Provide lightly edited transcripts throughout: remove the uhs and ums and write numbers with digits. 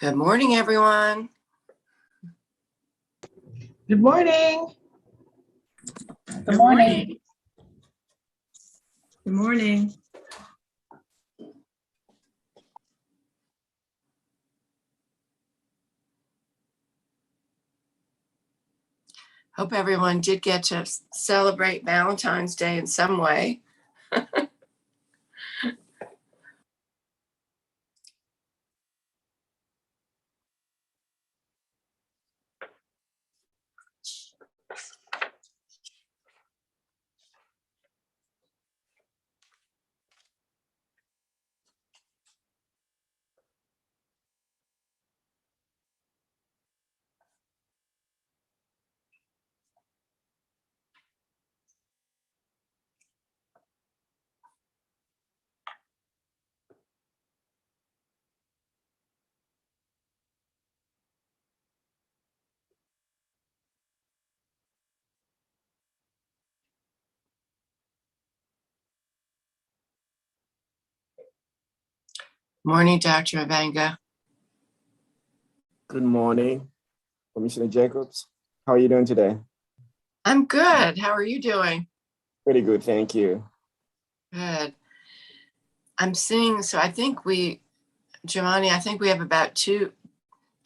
Good morning, everyone. Good morning. Good morning. Good morning. Hope everyone did get to celebrate Valentine's Day in some way. Morning, Dr. Avanga. Good morning, Commissioner Jacobs. How are you doing today? I'm good. How are you doing? Pretty good, thank you. Good. I'm seeing, so I think Giovanni, I think we have about two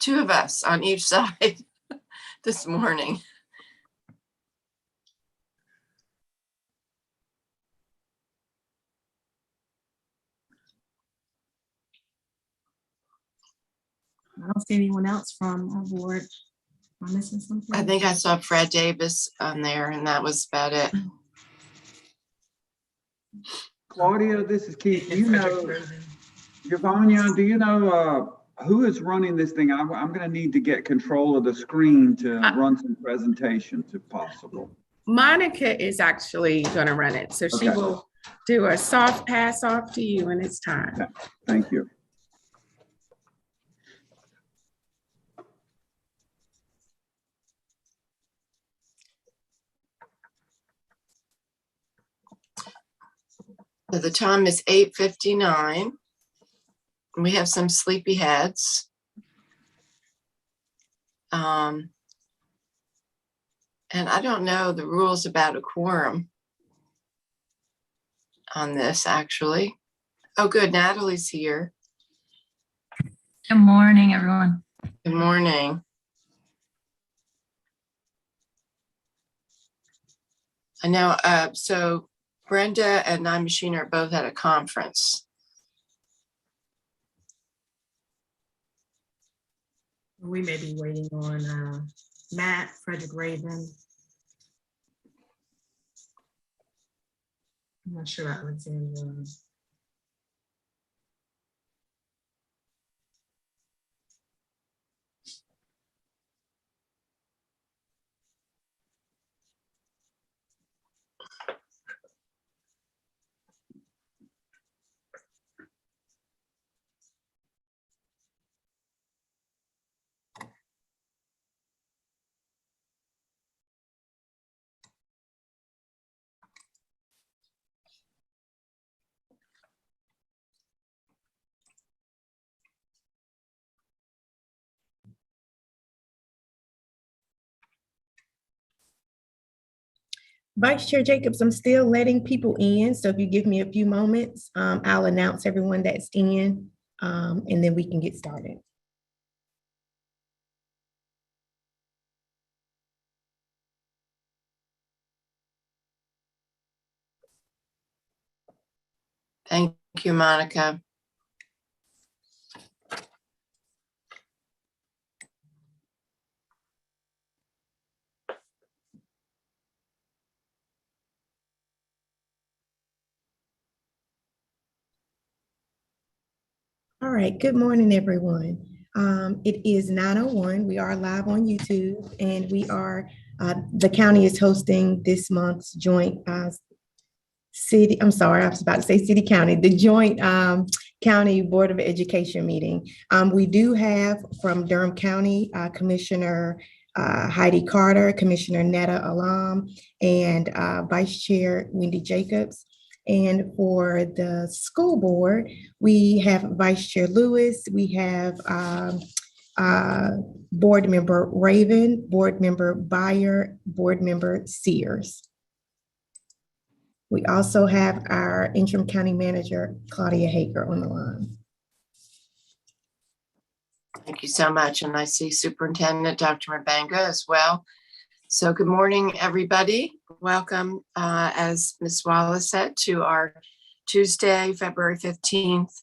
of us on each side this morning. I don't see anyone else from our board. Am I missing something? I think I saw Fred Davis on there, and that was about it. Claudia, this is Keith. Do you know, Yvonne, do you know who is running this thing? I'm going to need to get control of the screen to run some presentations if possible. Monica is actually going to run it. So she will do a soft pass off to you when it's time. Okay. Thank you. So the time is 8:59. We have some sleepy heads. And I don't know the rules about a quorum on this, actually. Oh, good. Natalie's here. Good morning, everyone. Good morning. I know, so Brenda and Machine are both at a conference. We may be waiting on Matt, Frederick Raven. I'm not sure about Alexandra. Vice Chair Jacobs, I'm still letting people in. So if you give me a few moments, I'll announce everyone that's in, and then we can get started. Thank you, Monica. All right, good morning, everyone. It is 9:01. We are live on YouTube, and we are, the county is hosting this month's joint city, I'm sorry, I was about to say city county, the joint county Board of Education meeting. We do have from Durham County, Commissioner Heidi Carter, Commissioner Netta Alam, and Vice Chair Wendy Jacobs. And for the school board, we have Vice Chair Lewis, we have Board Member Raven, Board Member Byer, Board Member Sears. We also have our interim county manager, Claudia Hager, on the line. Thank you so much. And I see Superintendent Dr. Mabanga as well. So good morning, everybody. Welcome, as Ms. Wallace said, to our Tuesday, February 15th,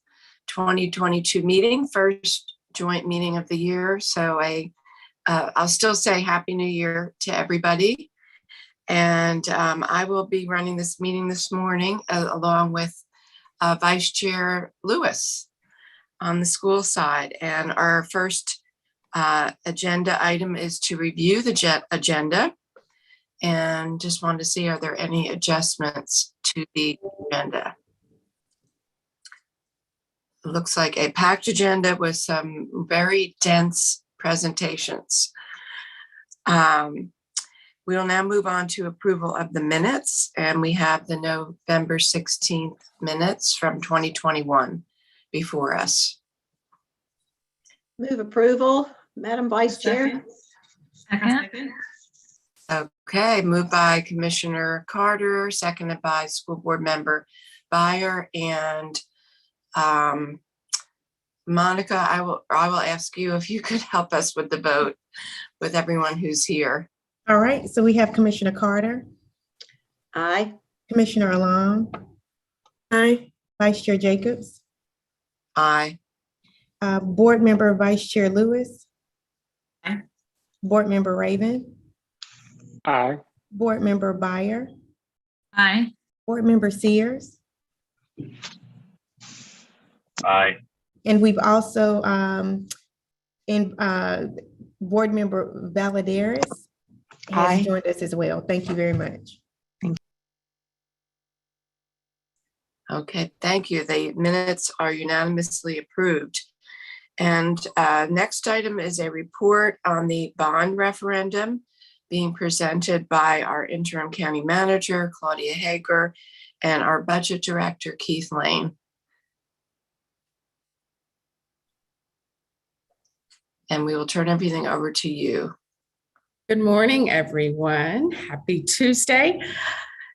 2022 meeting, first joint meeting of the year. So I'll still say Happy New Year to everybody. And I will be running this meeting this morning along with Vice Chair Lewis on the school side. And our first agenda item is to review the agenda. And just wanted to see, are there any adjustments to the agenda? It looks like a packed agenda with some very dense presentations. We will now move on to approval of the minutes, and we have the November 16th minutes from 2021 before us. Move approval, Madam Vice Chair. Second. Okay, moved by Commissioner Carter, seconded by School Board Member Byer, and Monica, I will ask you if you could help us with the vote with everyone who's here. All right, so we have Commissioner Carter, Aye. Commissioner Alam, Aye. Vice Chair Jacobs, Aye. Board Member Vice Chair Lewis, Aye. Board Member Raven, Aye. Board Member Byer, Aye. Board Member Sears, Aye. and we've also Board Member Valadares Aye. has joined us as well. Thank you very much. Okay, thank you. The minutes are unanimously approved. And next item is a report on the bond referendum being presented by our interim county manager, Claudia Hager, and our budget director, Keith Lane. And we will turn everything over to you. Good morning, everyone. Happy Tuesday.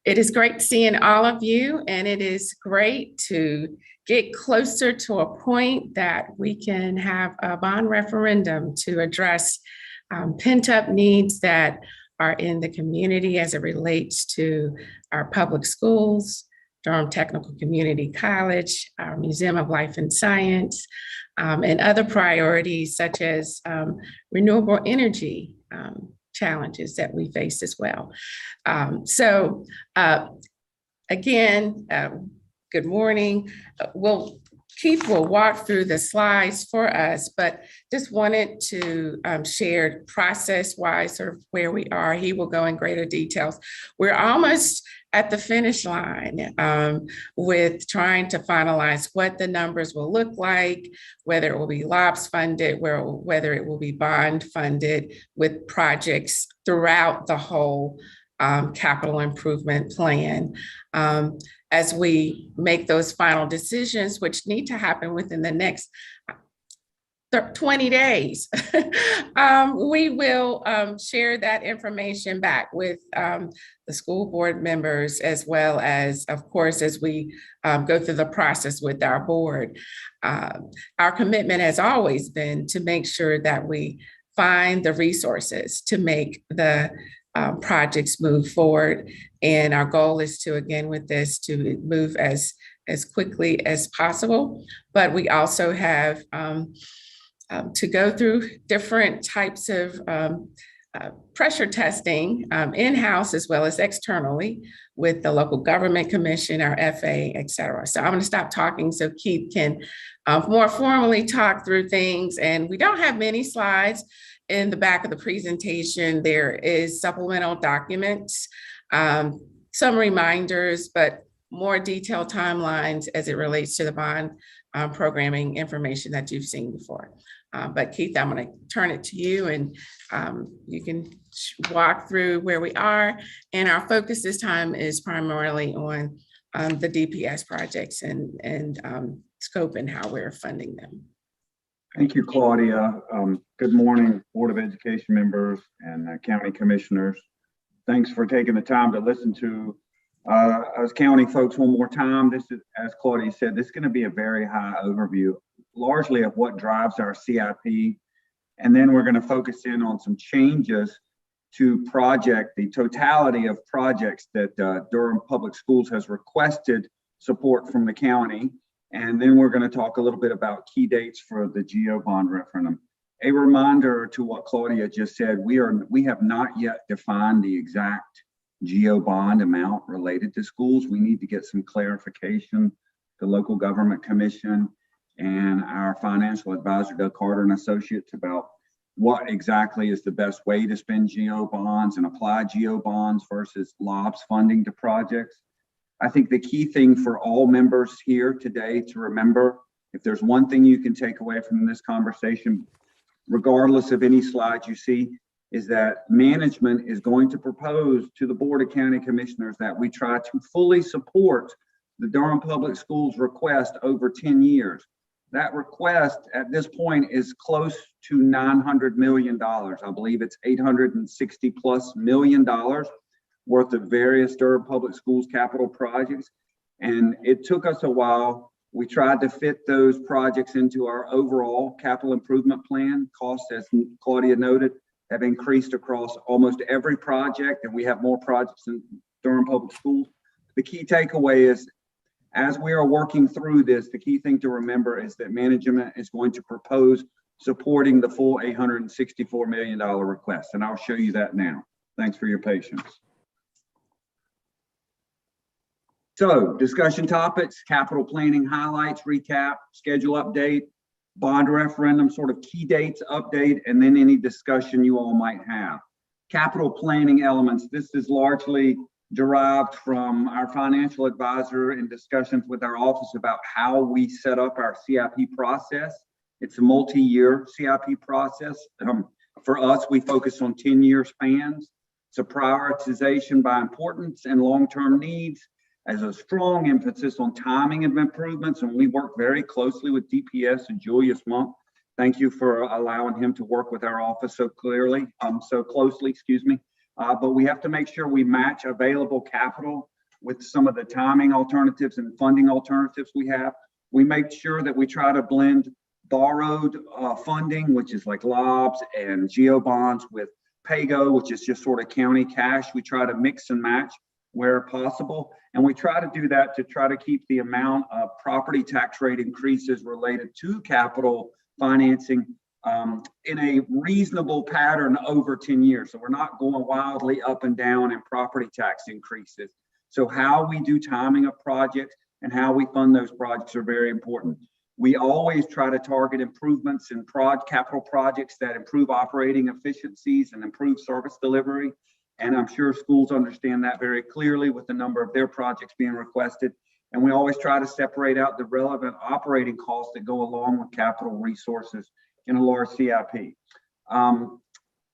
It is great seeing all of you, and it is great to get closer to a point that we can have a bond referendum to address pent-up needs that are in the community as it relates to our public schools, Durham Technical Community College, our Museum of Life and Science, and other priorities such as renewable energy challenges that we face as well. Again, good morning. Keith will walk through the slides for us, but just wanted to share process-wise sort of where we are. He will go in greater details. We're almost at the finish line with trying to finalize what the numbers will look like, whether it will be LOPS funded, whether it will be bond funded with projects throughout the whole capital improvement plan. As we make those final decisions, which need to happen within the next 20 days, we will share that information back with the school board members, as well as, of course, as we go through the process with our board. Our commitment has always been to make sure that we find the resources to make the projects move forward. And our goal is to, again, with this, to move as quickly as possible. But we also have to go through different types of pressure testing in-house as well as externally with the local government commission, our FA, et cetera. So I'm going to stop talking so Keith can more formally talk through things. And we don't have many slides in the back of the presentation. There is supplemental documents, some reminders, but more detailed timelines as it relates to the bond programming information that you've seen before. But Keith, I'm going to turn it to you, and you can walk through where we are. And our focus this time is primarily on the DPS projects and scope and how we're funding them. Thank you, Claudia. Good morning, Board of Education members and county commissioners. Thanks for taking the time to listen to us county folks one more time. This is, as Claudia said, this is going to be a very high overview, largely of what drives our CIP. And then we're going to focus in on some changes to the totality of projects that Durham Public Schools has requested support from the county. And then we're going to talk a little bit about key dates for the GO bond referendum. A reminder to what Claudia just said, we have not yet defined the exact GO bond amount related to schools. We need to get some clarification. The local government commission and our financial advisor, Doug Carter and Associates, about what exactly is the best way to spend GO bonds and apply GO bonds versus LOBS funding to projects. I think the key thing for all members here today to remember, if there's one thing you can take away from this conversation, regardless of any slides you see, is that management is going to propose to the Board of County Commissioners that we try to fully support the Durham Public Schools request over 10 years. That request at this point is close to $900 million. I believe it's $860+ million worth of various Durham Public Schools capital projects. And it took us a while. We tried to fit those projects into our overall capital improvement plan. Costs, as Claudia noted, have increased across almost every project, and we have more projects in Durham Public Schools. The key takeaway is, as we are working through this, the key thing to remember is that management is going to propose supporting the full $864 million request, and I'll show you that now. Thanks for your patience. So, discussion topics, capital planning highlights, recap, schedule update, bond referendum, sort of key dates update, and then any discussion you all might have. Capital planning elements, this is largely derived from our financial advisor in discussions with our office about how we set up our CIP process. It's a multi-year CIP process. For us, we focus on 10-year spans. It's a prioritization by importance and long-term needs, as a strong emphasis on timing of improvements, and we work very closely with DPS and Julius Monk. Thank you for allowing him to work with our office so closely, but we have to make sure we match available capital with some of the timing alternatives and funding alternatives we have. We make sure that we try to blend borrowed funding, which is like LOBS and GO bonds, with PAYGO, which is just sort of county cash. We try to mix and match where possible. And we try to do that to try to keep the amount of property tax rate increases related to capital financing in a reasonable pattern over 10 years. So we're not going wildly up and down in property tax increases. So how we do timing of projects and how we fund those projects are very important. We always try to target improvements in capital projects that improve operating efficiencies and improve service delivery. And I'm sure schools understand that very clearly with the number of their projects being requested. And we always try to separate out the relevant operating costs that go along with capital resources in a large CIP.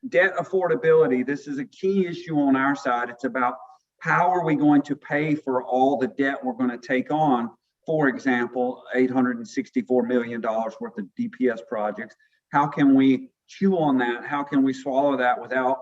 Debt affordability, this is a key issue on our side. It's about how are we going to pay for all the debt we're going to take on. For example, $864 million worth of DPS projects. How can we chew on that? How can we swallow that without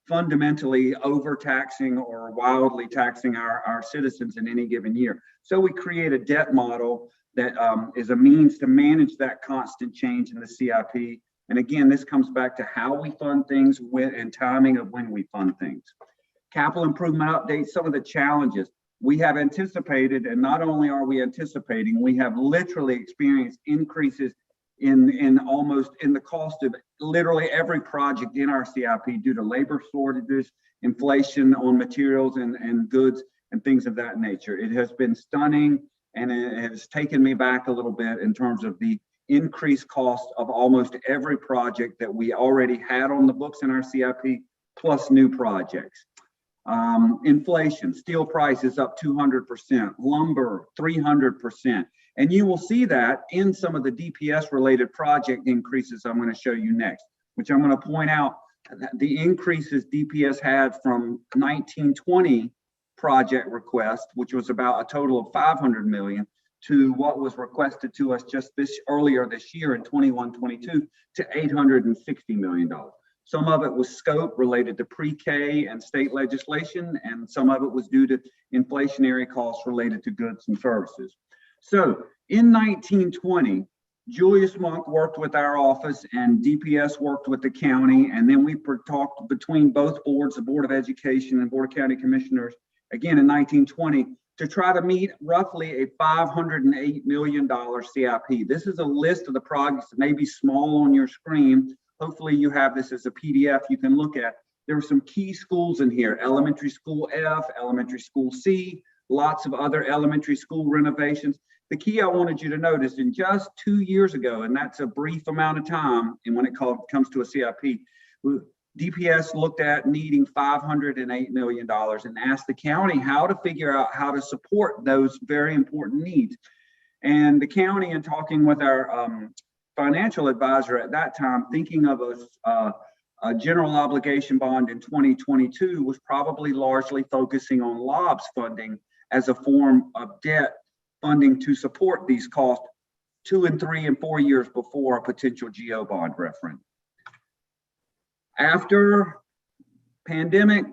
fundamentally overtaxing or wildly taxing our citizens in any given year? So we create a debt model that is a means to manage that constant change in the CIP. And again, this comes back to how we fund things and timing of when we fund things. Capital improvement updates, some of the challenges we have anticipated, and not only are we anticipating, we have literally experienced increases in the cost of literally every project in our CIP due to labor shortages, inflation on materials and goods and things of that nature. It has been stunning, and it has taken me back a little bit in terms of the increased cost of almost every project that we already had on the books in our CIP, plus new projects. Inflation, steel prices up 200%, lumber 300%. And you will see that in some of the DPS related project increases I'm going to show you next, which I'm going to point out the increases DPS had from 1920 project request, which was about a total of $500 million, to what was requested to us just earlier this year in 21-22 to $860 million. Some of it was scope related to pre-K and state legislation, and some of it was due to inflationary costs related to goods and services. So in 1920, Julius Monk worked with our office and DPS worked with the county, and then we talked between both boards, the Board of Education and Board of County Commissioners, again in 1920, to try to meet roughly a $508 million CIP. This is a list of the projects that may be small on your screen. Hopefully you have this as a PDF you can look at. There are some key schools in here: elementary school F, elementary school C, lots of other elementary school renovations. The key I wanted you to notice, in just 2 years ago, and that's a brief amount of time, and when it comes to a CIP, DPS looked at needing $508 million and asked the county how to figure out how to support those very important needs. And the county, in talking with our financial advisor at that time, thinking of a general obligation bond in 2022, was probably largely focusing on LOBS funding as a form of debt funding to support these costs 2 and 3 and 4 years before a potential GO bond referendum. After pandemic,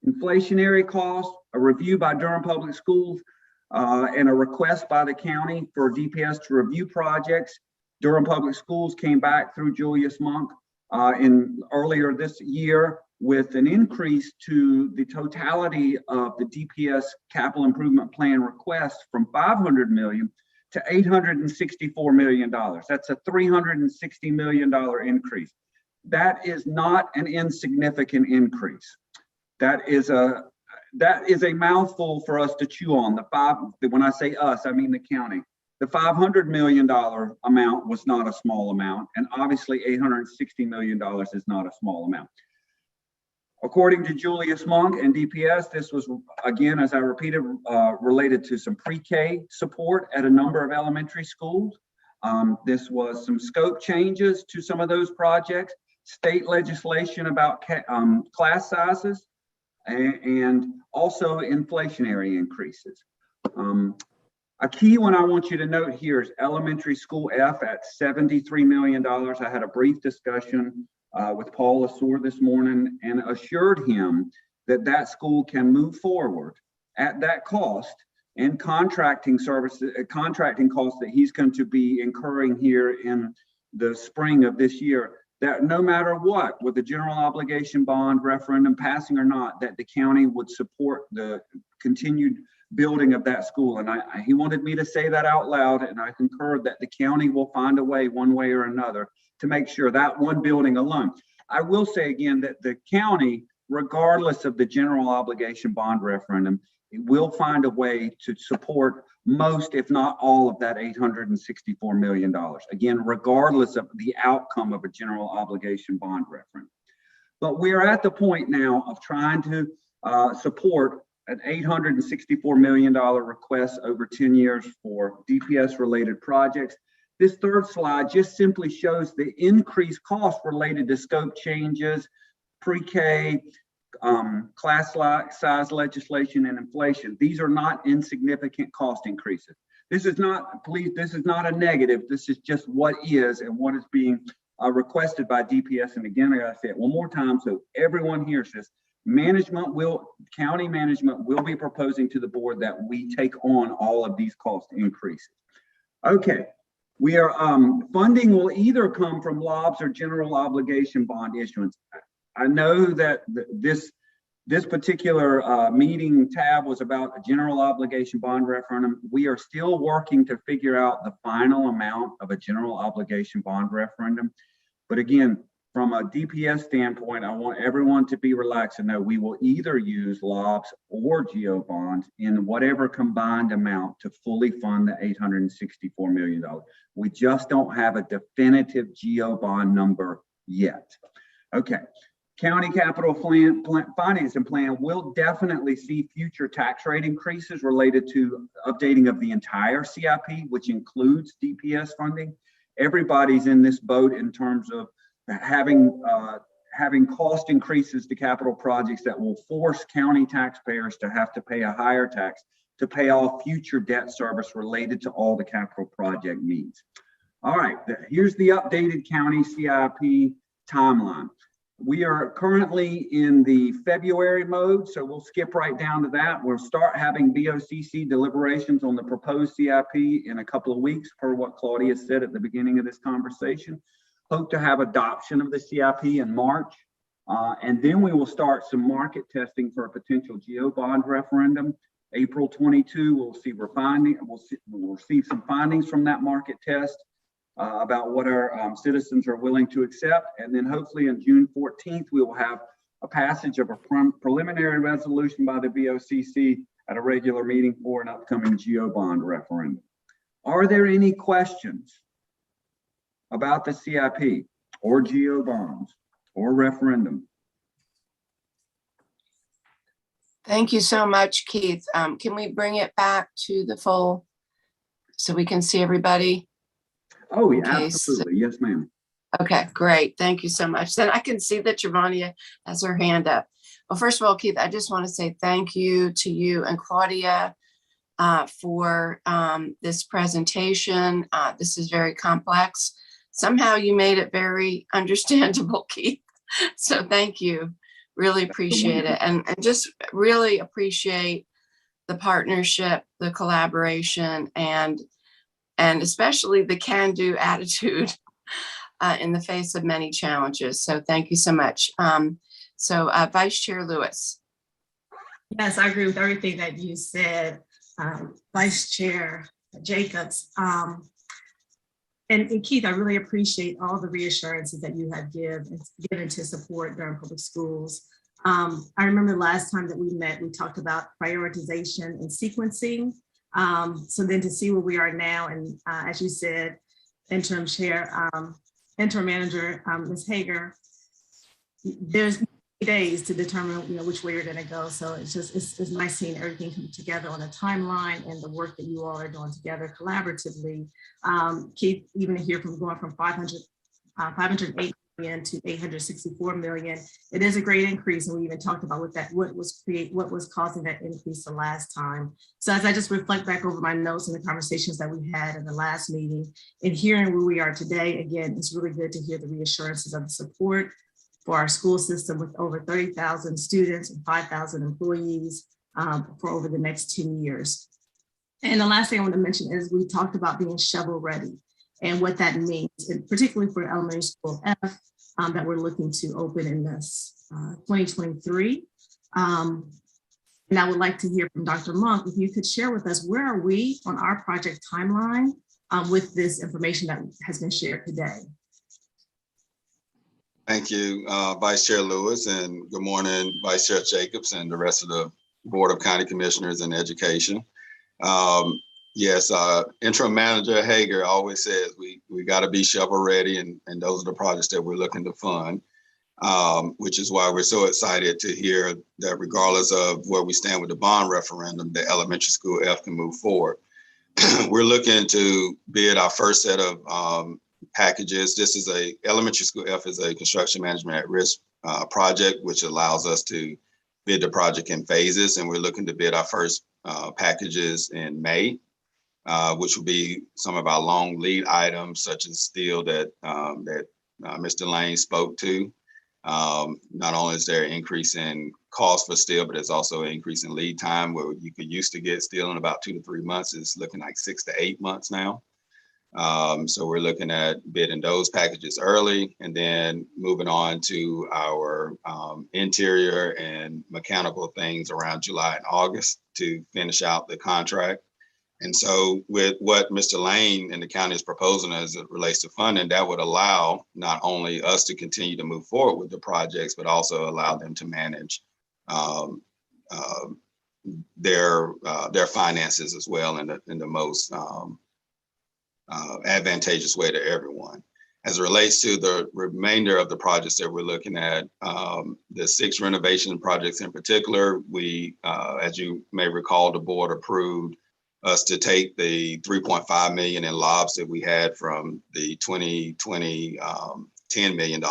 inflationary costs, a review by Durham Public Schools, and a request by the county for DPS to review projects, Durham Public Schools came back through Julius Monk earlier this year with an increase to the totality of the DPS capital improvement plan request from $500 million to $864 million. That's a $360 million increase. That is not an insignificant increase. That is a mouthful for us to chew on. When I say us, I mean the county. The $500 million amount was not a small amount, and obviously $860 million is not a small amount. According to Julius Monk and DPS, this was, again, as I repeated, related to some pre-K support at a number of elementary schools. This was some scope changes to some of those projects, state legislation about class sizes, and also inflationary increases. A key one I want you to note here is elementary school F at $73 million. I had a brief discussion with Paul Lasore this morning and assured him that that school can move forward at that cost and contracting services, contracting costs that he's going to be incurring here in the spring of this year, that no matter what, with the general obligation bond referendum passing or not, that the county would support the continued building of that school. And he wanted me to say that out loud, and I concur that the county will find a way, one way or another, to make sure that one building alone. I will say again that the county, regardless of the general obligation bond referendum, will find a way to support most, if not all, of that $864 million. Again, regardless of the outcome of a general obligation bond referendum. But we are at the point now of trying to support an $864 million request over 10 years for DPS related projects. This third slide just simply shows the increased cost related to scope changes, pre-K, class size legislation, and inflation. These are not insignificant cost increases. This is not, please, this is not a negative. This is just what is and what is being requested by DPS. And again, I gotta say it one more time so everyone hears this. County management will be proposing to the board that we take on all of these cost increases. Okay, we are, funding will either come from LOBS or general obligation bond issuance. I know that this particular meeting tab was about a general obligation bond referendum. We are still working to figure out the final amount of a general obligation bond referendum. But again, from a DPS standpoint, I want everyone to be relaxed and know we will either use LOBS or GO bonds in whatever combined amount to fully fund the $864 million. We just don't have a definitive GO bond number yet. Okay, county capital financing plan will definitely see future tax rate increases related to updating of the entire CIP, which includes DPS funding. Everybody's in this boat in terms of having cost increases to capital projects that will force county taxpayers to have to pay a higher tax to pay off future debt service related to all the capital project needs. All right, here's the updated county CIP timeline. We are currently in the February mode, so we'll skip right down to that. We'll start having BOCC deliberations on the proposed CIP in a couple of weeks, per what Claudia said at the beginning of this conversation. Hope to have adoption of the CIP in March, and then we will start some market testing for a potential GO bond referendum. April 22, we'll receive some findings from that market test about what our citizens are willing to accept. And then hopefully on June 14th, we will have a passage of a preliminary resolution by the BOCC at a regular meeting for an upcoming GO bond referendum. Are there any questions about the CIP or GO bonds or referendum? Thank you so much, Keith. Can we bring it back to the full so we can see everybody? Oh, yeah, Okay, absolutely. Yes, ma'am. Okay, great. Thank you so much. Then I can see that Giovannia has her hand up. Well, first of all, Keith, I just want to say thank you to you and Claudia for this presentation. This is very complex. Somehow you made it very understandable, Keith. So thank you. Really appreciate it. And just really appreciate the partnership, the collaboration, and especially the can-do attitude in the face of many challenges. So thank you so much. Vice Chair Lewis. Yes, I agree with everything that you said, Vice Chair Jacobs. And Keith, I really appreciate all the reassurances that you have given to support Durham Public Schools. I remember last time that we met, we talked about prioritization and sequencing. So then to see where we are now, and as you said, interim manager, Ms. Hager, there's days to determine which way you're going to go. So it's nice seeing everything come together on a timeline and the work that you all are doing together collaboratively. Keith, even here from going from 508 million to 864 million, it is a great increase. And we even talked about what was causing that increase the last time. So as I just reflect back over my notes and the conversations that we had in the last meeting and hearing where we are today, again, it's really good to hear the reassurances of the support for our school system with over 30,000 students and 5,000 employees for over the next 10 years. And the last thing I want to mention is we talked about being shovel ready and what that means, and particularly for elementary school F that we're looking to open in this 2023. And I would like to hear from Dr. Monk, if you could share with us, where are we on our project timeline with this information that has been shared today? Thank you, Vice Chair Lewis, and good morning, Vice Chair Jacobs and the rest of the Board of County Commissioners in Education. Yes, Interim Manager Hager always says we got to be shovel ready, and those are the projects that we're looking to fund, which is why we're so excited to hear that regardless of where we stand with the bond referendum, the elementary school F can move forward. We're looking to bid our first set of packages. This is elementary school F is a construction management at risk project, which allows us to bid the project in phases. And we're looking to bid our first packages in May, which will be some of our long lead items, such as steel that Mr. Lane spoke to. Not only is there an increase in cost for steel, but there's also an increase in lead time, where you could used to get steel in about 2 to 3 months. It's looking like 6 to 8 months now. So we're looking at bidding those packages early and then moving on to our interior and mechanical things around July and August to finish out the contract. And so with what Mr. Lane and the county is proposing as it relates to funding, that would allow not only us to continue to move forward with the projects, but also allow them to manage their finances as well in the most advantageous way to everyone. As it relates to the remainder of the projects that we're looking at, the 6 renovation projects in particular, we, as you may recall, the board approved us to take the $3.5 million in lobs that we had from the 2020 $10 million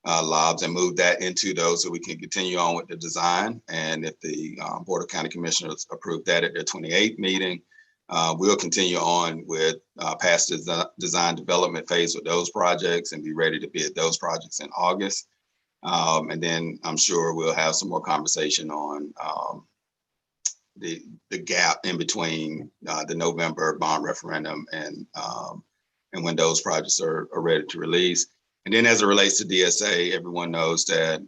lobs and move that into those so we can continue on with the design. And if the Board of County Commissioners approve that at their 28th meeting, we'll continue on with past design development phase with those projects and be ready to bid those projects in August. And then I'm sure we'll have some more conversation on the gap in between the November bond referendum and when those projects are ready to release. And then as it relates to DSA, everyone knows that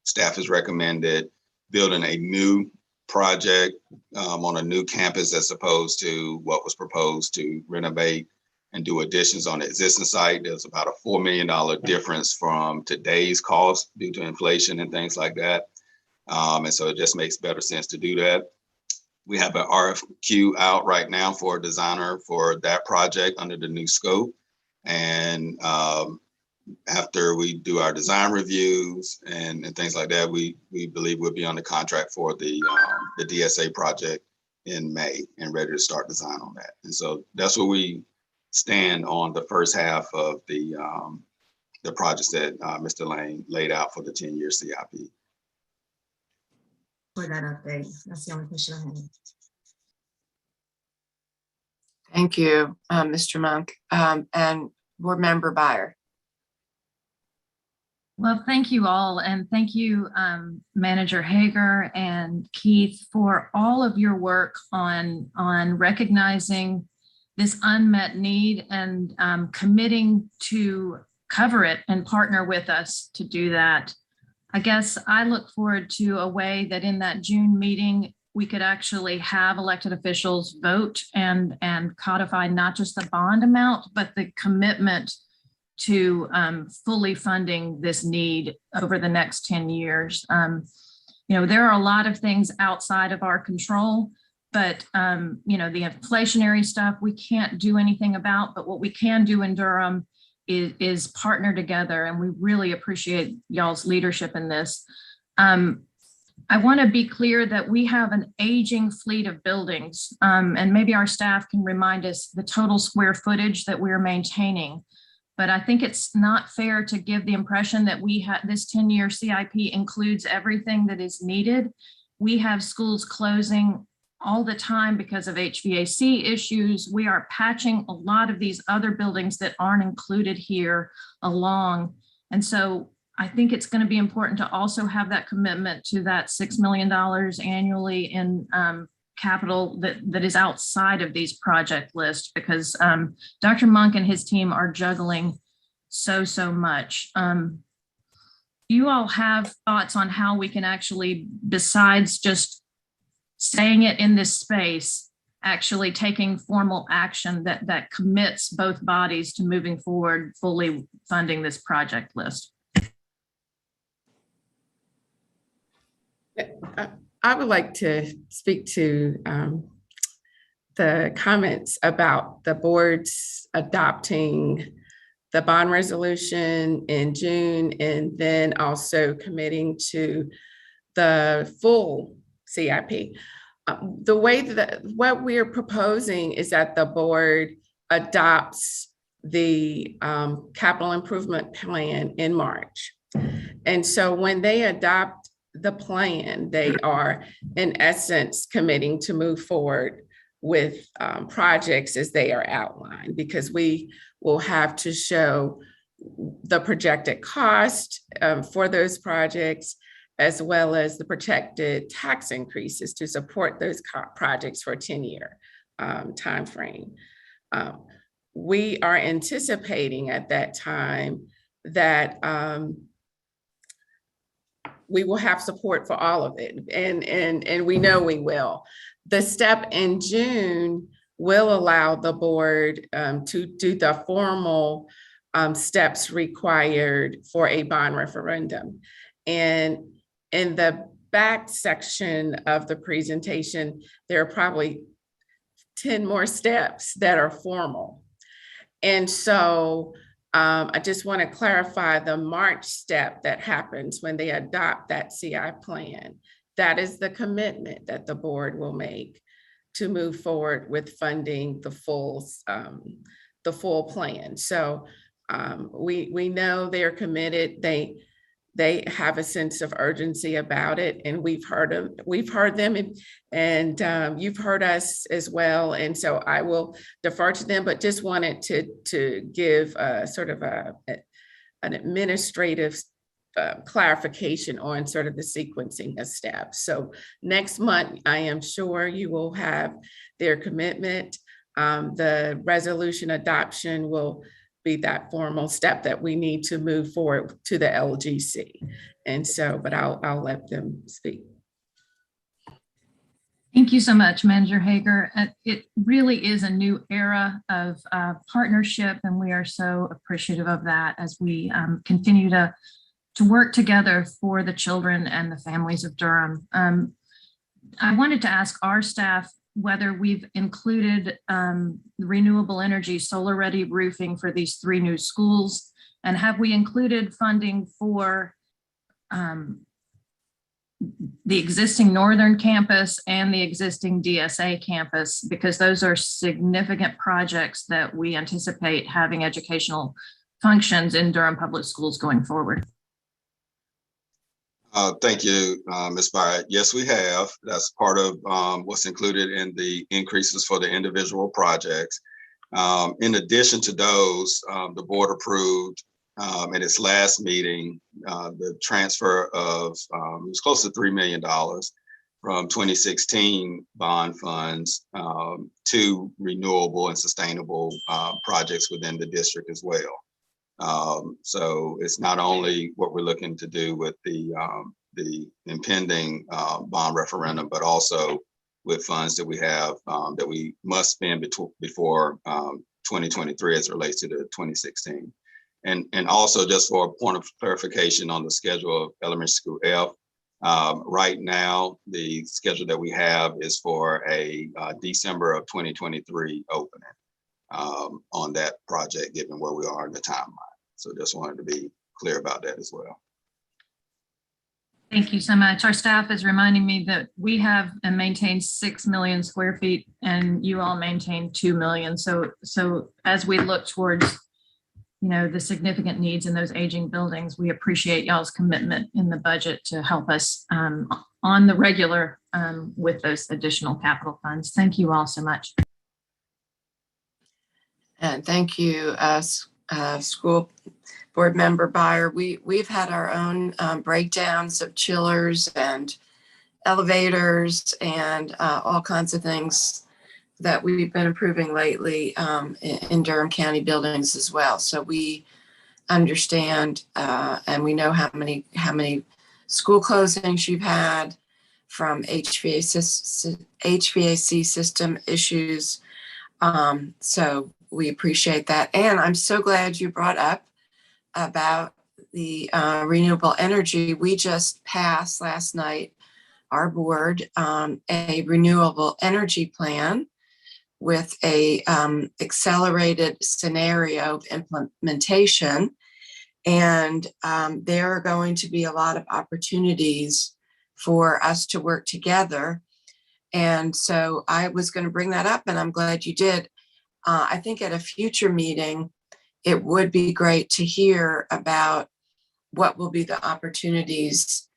staff has recommended building a new project on a new campus as opposed to what was proposed to renovate and do additions on the existing site. There's about a $4 million difference from today's cost due to inflation and things like that. And so it just makes better sense to do that. We have an RFQ out right now for a designer for that project under the new scope. And after we do our design reviews and things like that, we believe we'll be on the contract for the DSA project in May and ready to start design on that. And so that's where we stand on the first half of the projects that Mr. Lane laid out for the 10-year CIP. For that update. That's the only question I have. Thank you, Mr. Monk, and Board Member Byer. Well, thank you all. And thank you, Manager Hager and Keith, for all of your work on recognizing this unmet need and committing to cover it and partner with us to do that. I guess I look forward to a way that in that June meeting, we could actually have elected officials vote and codify not just the bond amount, but the commitment to fully funding this need over the next 10 years. There are a lot of things outside of our control, but the inflationary stuff we can't do anything about, but what we can do in Durham is partner together, and we really appreciate y'all's leadership in this. I want to be clear that we have an aging fleet of buildings, and maybe our staff can remind us the total square footage that we're maintaining. But I think it's not fair to give the impression that this 10-year CIP includes everything that is needed. We have schools closing all the time because of HVAC issues. We are patching a lot of these other buildings that aren't included here along. And so I think it's going to be important to also have that commitment to that $6 million annually in capital that is outside of these project lists, because Dr. Monk and his team are juggling so much. You all have thoughts on how we can actually, besides just saying it in this space, actually taking formal action that commits both bodies to moving forward, fully funding this project list? I would like to speak to the comments about the boards adopting the bond resolution in June and then also committing to the full CIP. The way that what we're proposing is that the board adopts the capital improvement plan in March. And so when they adopt the plan, they are in essence committing to move forward with projects as they are outlined, because we will have to show the projected cost for those projects, as well as the projected tax increases to support those projects for a 10-year timeframe. We are anticipating at that time that we will have support for all of it, and we know we will. The step in June will allow the board to do the formal steps required for a bond referendum. And in the back section of the presentation, there are probably 10 more steps that are formal. And so I just want to clarify the March step that happens when they adopt that CI plan. That is the commitment that the board will make to move forward with funding the full plan. So We know they're committed. They have a sense of urgency about it, and we've heard them, and you've heard us as well. And so I will defer to them, but just wanted to give sort of an administrative clarification on sort of the sequencing of steps. So next month, I am sure you will have their commitment. The resolution adoption will be that formal step that we need to move forward to the LGC. And so, but I'll let them speak. Thank you so much, Manager Hager. It really is a new era of partnership, and we are so appreciative of that as we continue to work together for the children and the families of Durham. I wanted to ask our staff whether we've included renewable energy solar ready roofing for these 3 new schools, and have we included funding for the existing Northern campus and the existing DSA campus, because those are significant projects that we anticipate having educational functions in Durham Public Schools going forward. Thank you, Ms. Byatt. Yes, we have. That's part of what's included in the increases for the individual projects. In addition to those, the board approved at its last meeting the transfer of it was close to $3 million from 2016 bond funds to renewable and sustainable projects within the district as well. So it's not only what we're looking to do with the impending bond referendum, but also with funds that we have that we must spend before 2023 as it relates to the 2016. And also, just for a point of clarification on the schedule of elementary school F, right now, the schedule that we have is for a December of 2023 opening on that project, given where we are in the timeline. So just wanted to be clear about that as well. Thank you so much. Our staff is reminding me that we have and maintain 6 million square feet, and you all maintain 2 million. So as we look towards, the significant needs in those aging buildings, we appreciate y'all's commitment in the budget to help us on the regular with those additional capital funds. Thank you all so much. And thank you, School Board Member Byer. We've had our own breakdowns of chillers and elevators and all kinds of things that we've been improving lately in Durham County buildings as well. So we understand and we know how many school closings you've had from HVAC system issues. So we appreciate that. And I'm so glad you brought up about the renewable energy. We just passed last night, our board, a renewable energy plan with a accelerated scenario of implementation. And there are going to be a lot of opportunities for us to work together. And so I was going to bring that up, and I'm glad you did. I think at a future meeting, it would be great to hear about what will be the opportunities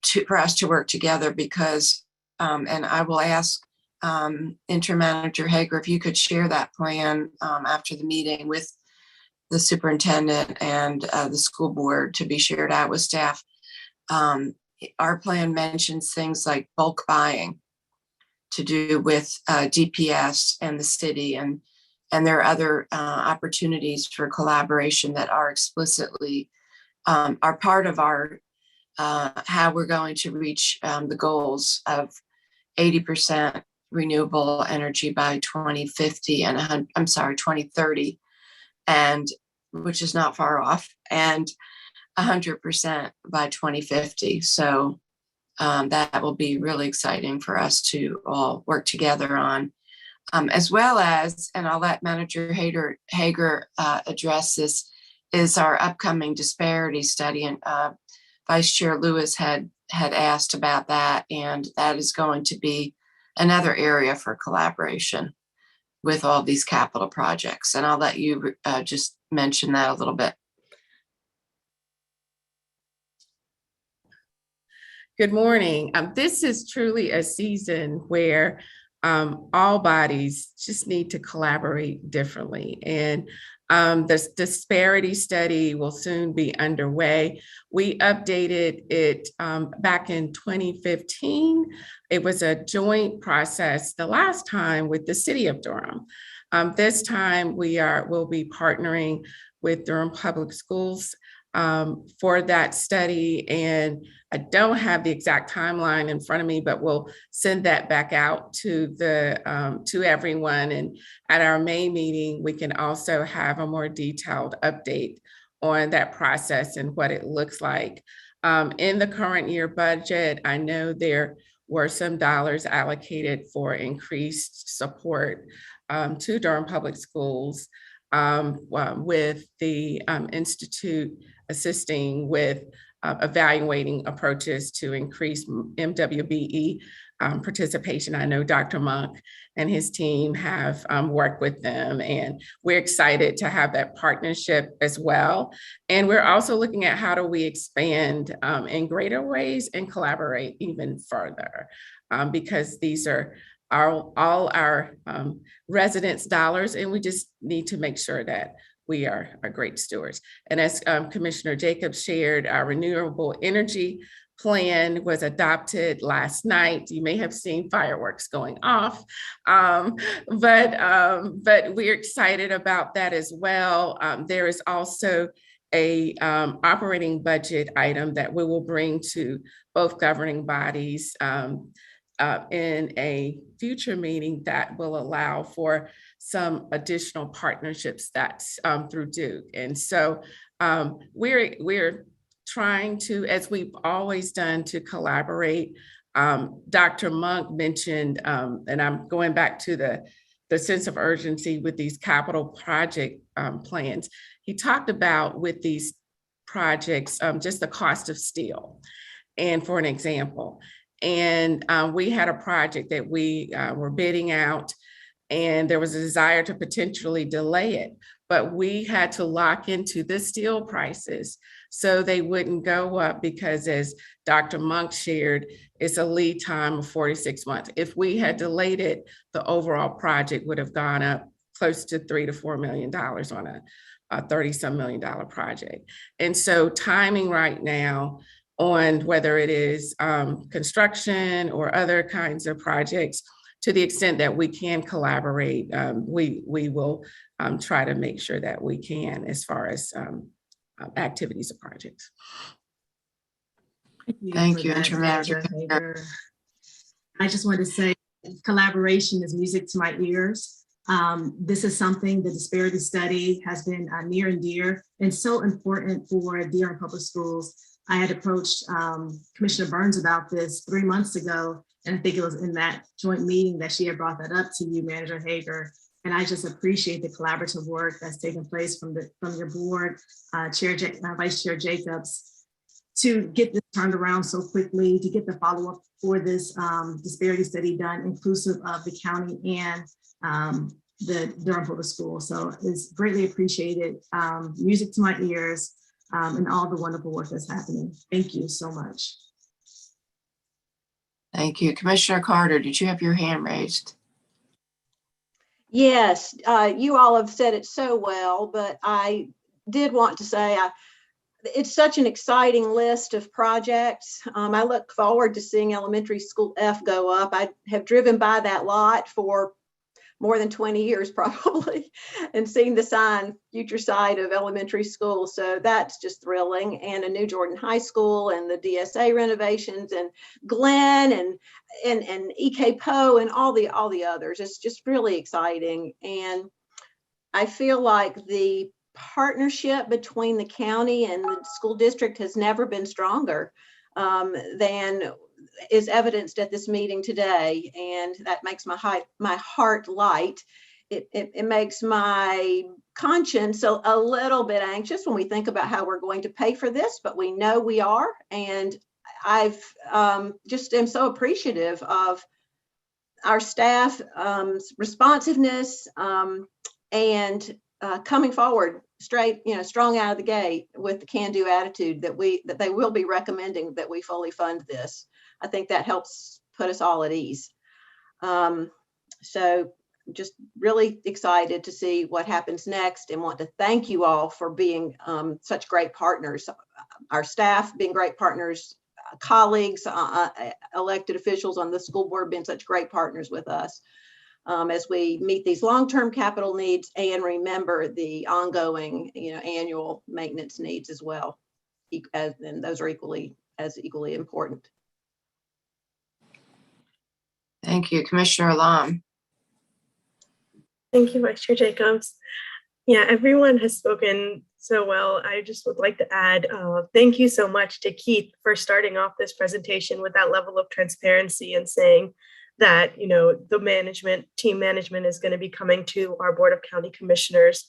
for us to work together, because, and I will ask Interim Manager Hager if you could share that plan after the meeting with the superintendent and the school board to be shared out with staff. Our plan mentions things like bulk buying to do with DPS and the city, and there are other opportunities for collaboration that are explicitly are part of our how we're going to reach the goals of 80% renewable energy by 2050 and 2030, and which is not far off, and 100% by 2050. So that will be really exciting for us to all work together on, as well as, and I'll let Manager Hager address this, is our upcoming disparity study. And Vice Chair Lewis had asked about that, and that is going to be another area for collaboration. with all these capital projects. And I'll let you just mention that a little bit. Good morning. This is truly a season where all bodies just need to collaborate differently. And the Disparity Study will soon be underway. We updated it back in 2015. It was a joint process the last time with the City of Durham. This time we'll be partnering with Durham Public Schools for that study. And I don't have the exact timeline in front of me, but we'll send that back out to everyone. And at our May meeting, we can also have a more detailed update on that process and what it looks like. In the current year budget, I know there were some dollars allocated for increased support to Durham Public Schools with the Institute assisting with evaluating approaches to increase MWBE participation. I know Dr. Monk and his team have worked with them, and we're excited to have that partnership as well. And we're also looking at how do we expand in greater ways and collaborate even further, because these are all our residents' dollars, and we just need to make sure that we are great stewards. And as Commissioner Jacobs shared, our Renewable Energy plan was adopted last night. You may have seen fireworks going off, but we're excited about that as well. There is also a operating budget item that we will bring to both governing bodies in a future meeting that will allow for some additional partnerships that's through Duke. And so we're trying to, as we've always done, to collaborate. Dr. Monk mentioned, and I'm going back to the sense of urgency with these capital project plans. He talked about with these projects, just the cost of steel. And for an example, and we had a project that we were bidding out, and there was a desire to potentially delay it, but we had to lock into the steel prices so they wouldn't go up, because as Dr. Monk shared, it's a lead time of 46 months. If we had delayed it, the overall project would have gone up close to $3 to $4 million on a $30-some million project. And so timing right now on whether it is construction or other kinds of projects, to the extent that we can collaborate, we will try to make sure that we can as far as activities or projects. Thank you, Interim Manager. I just wanted to say collaboration is music to my ears. This is something the Disparity Study has been near and dear and so important for Durham Public Schools. I had approached Commissioner Burns about this 3 months ago, and I think it was in that joint meeting that she had brought that up to you, Manager Hager. And I just appreciate the collaborative work that's taken place from your board, Vice Chair Jacobs, to get this turned around so quickly, to get the follow-up for this disparity study done, inclusive of the county and the Durham Public Schools. So it's greatly appreciated. Music to my ears, and all the wonderful work that's happening. Thank you so much. Thank you. Commissioner Carter, did you have your hand raised? Yes, you all have said it so well, but I did want to say it's such an exciting list of projects. I look forward to seeing Elementary School F go up. I have driven by that lot for more than 20 years probably, and seen the sign, future site of elementary school. So that's just thrilling. And a new Jordan High School, and the DSA renovations, and Glenn, and EK Poe, and all the others. It's just really exciting. And I feel like the partnership between the county and the school district has never been stronger than is evidenced at this meeting today, and that makes my heart light. It makes my conscience a little bit anxious when we think about how we're going to pay for this, but we know we are. And I've just am so appreciative of our staff responsiveness and coming forward straight, strong out of the gate with the can-do attitude that they will be recommending that we fully fund this. I think that helps put us all at ease. So just really excited to see what happens next and want to thank you all for being such great partners. Our staff being great partners, colleagues, elected officials on the school board being such great partners with us as we meet these long-term capital needs and remember the ongoing, annual maintenance needs as well. And those are equally important. Thank you, Commissioner Lam. Thank you, Vice Chair Jacobs. Yeah, everyone has spoken so well. I just would like to add thank you so much to Keith for starting off this presentation with that level of transparency and saying that, the team management is going to be coming to our Board of County Commissioners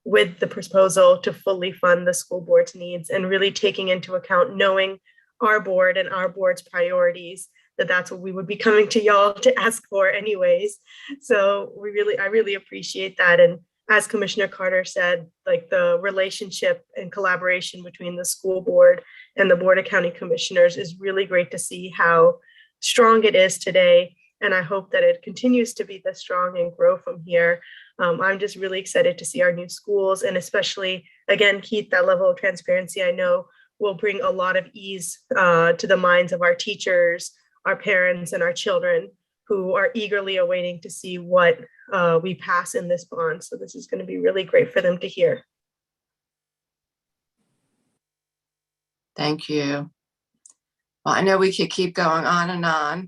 with the proposal to fully fund the school board's needs and really taking into account knowing our board and our board's priorities, that's what we would be coming to y'all to ask for anyways. So I really appreciate that. And as Commissioner Carter said, like the relationship and collaboration between the school board and the Board of County Commissioners is really great to see how strong it is today. And I hope that it continues to be this strong and grow from here. I'm just really excited to see our new schools, and especially, again, Keith, that level of transparency I know will bring a lot of ease to the minds of our teachers, our parents, and our children who are eagerly awaiting to see what we pass in this bond. So this is going to be really great for them to hear. Thank you. Well, I know we could keep going on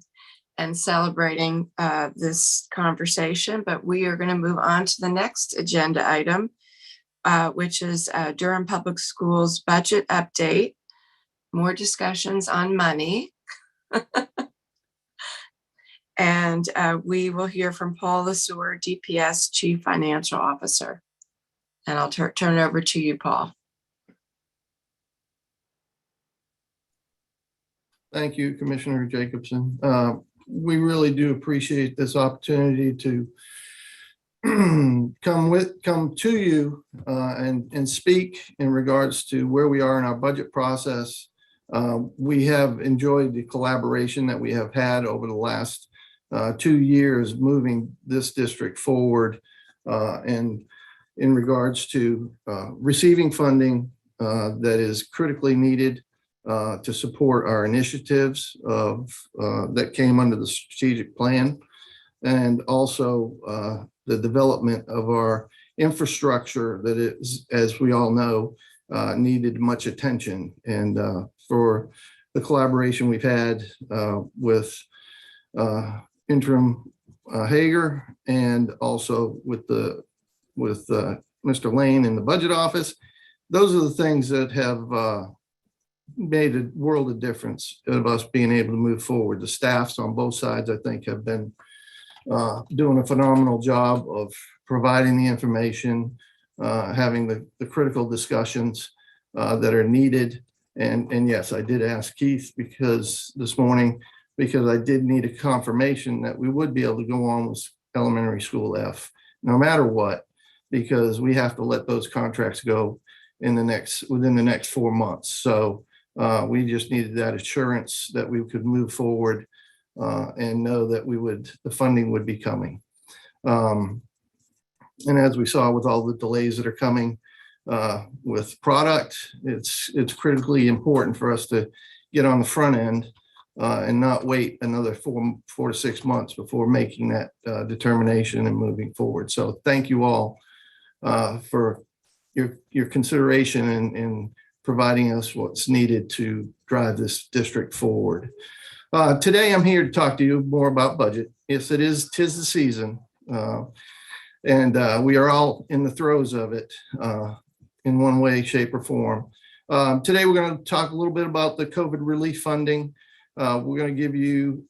and celebrating this conversation, but we are going to move on to the next agenda item, which is Durham Public Schools budget update, more discussions on money. And we will hear from Paul Lasure, DPS Chief Financial Officer. And I'll turn it over to you, Paul. Thank you, Commissioner Jacobson. We really do appreciate this opportunity to come to you and speak in regards to where we are in our budget process. We have enjoyed the collaboration that we have had over the last 2 years moving this district forward and in regards to receiving funding that is critically needed to support our initiatives that came under the strategic plan, and also the development of our infrastructure that is, as we all know, needed much attention. And for the collaboration we've had with Interim Hager and also with Mr. Lane in the budget office, those are the things that have made a world of difference of us being able to move forward. The staffs on both sides, I think, have been doing a phenomenal job of providing the information, having the critical discussions that are needed. And yes, I did ask Keith this morning because I did need a confirmation that we would be able to go on with elementary school F, no matter what, because we have to let those contracts go within the next 4 months. So we just needed that assurance that we could move forward and know that the funding would be coming. And as we saw with all the delays that are coming with product, it's critically important for us to get on the front end and not wait another 4 to 6 months before making that determination and moving forward. So thank you all for your consideration in providing us what's needed to drive this district forward. Today, I'm here to talk to you more about budget. Yes, tis the season. And we are all in the throes of it in one way, shape, or form. Today, we're going to talk a little bit about the COVID relief funding. We're going to give you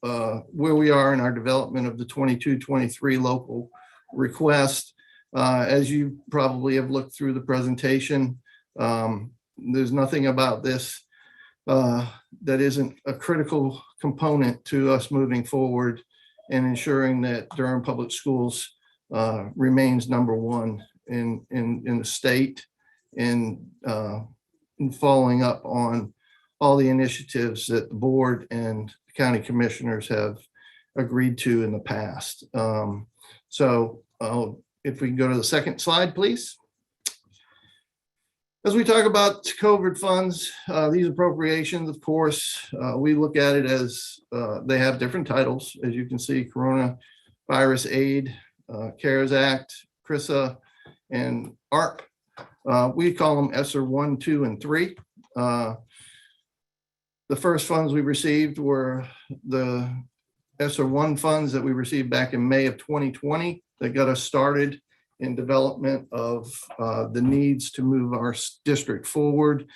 where we are in our development of the 22-23 local request. As you probably have looked through the presentation, there's nothing about this that isn't a critical component to us moving forward and ensuring that Durham Public Schools remains number one in the state, and following up on all the initiatives that the board and county commissioners have agreed to in the past. So if we can go to the second slide, please. As we talk about COVID funds, these appropriations, of course, we look at it as they have different titles. As you can see, Coronavirus Aid, CARES Act, CRISA, and ARP. We call them ESSER 1, 2, and 3. The first funds we received were the ESSER 1 funds that we received back in May of 2020 that got us started in development of the needs to move our district forward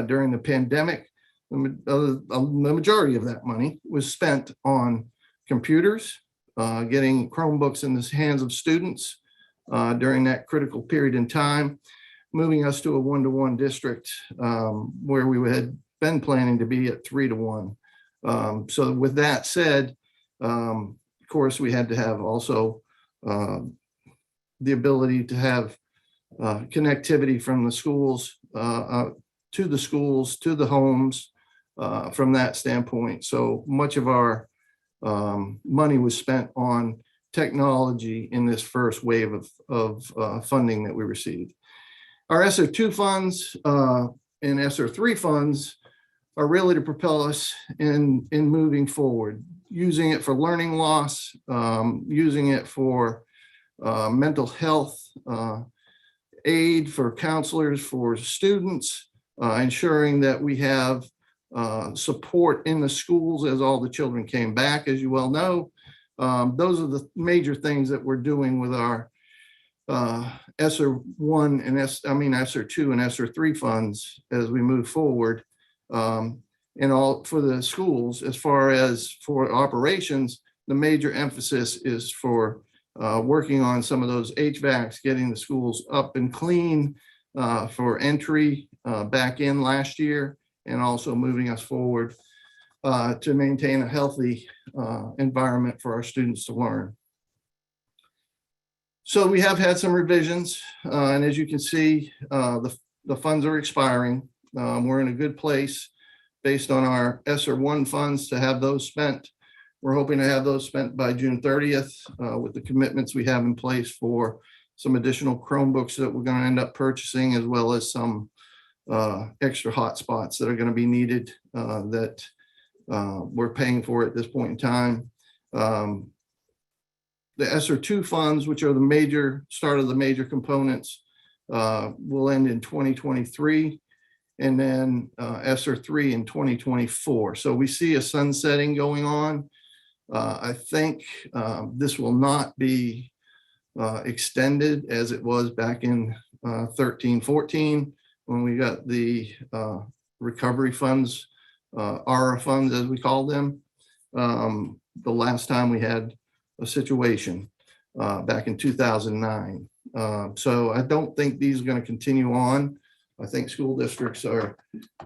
during the pandemic. The majority of that money was spent on computers, getting Chromebooks in the hands of students during that critical period in time, moving us to a 1-to-1 district where we had been planning to be at 3-to-1. So with that said, of course, we had to have also the ability to have connectivity from the schools to the homes from that standpoint. So much of our money was spent on technology in this first wave of funding that we received. Our ESSER 2 funds and ESSER 3 funds are really to propel us in moving forward, using it for learning loss, using it for mental health aid for counselors, for students, ensuring that we have support in the schools as all the children came back, as you well know. Those are the major things that we're doing with our ESSER 1 and ESSER 2 and ESSER 3 funds as we move forward. And all for the schools. As far as for operations, the major emphasis is for working on some of those HVACs, getting the schools up and clean for entry back in last year, and also moving us forward to maintain a healthy environment for our students to learn. So we have had some revisions, and as you can see, the funds are expiring. We're in a good place based on our ESSER 1 funds to have those spent. We're hoping to have those spent by June 30th with the commitments we have in place for some additional Chromebooks that we're going to end up purchasing, as well as some extra hotspots that are going to be needed that we're paying for at this point in time. The ESSER 2 funds, which are the major start of the major components, will end in 2023, and then ESSER 3 in 2024. So we see a sunsetting going on. I think this will not be extended as it was back in 13-14 when we got the recovery funds, ARA funds as we call them. The last time we had a situation back in 2009. So I don't think these are going to continue on. I think school districts are,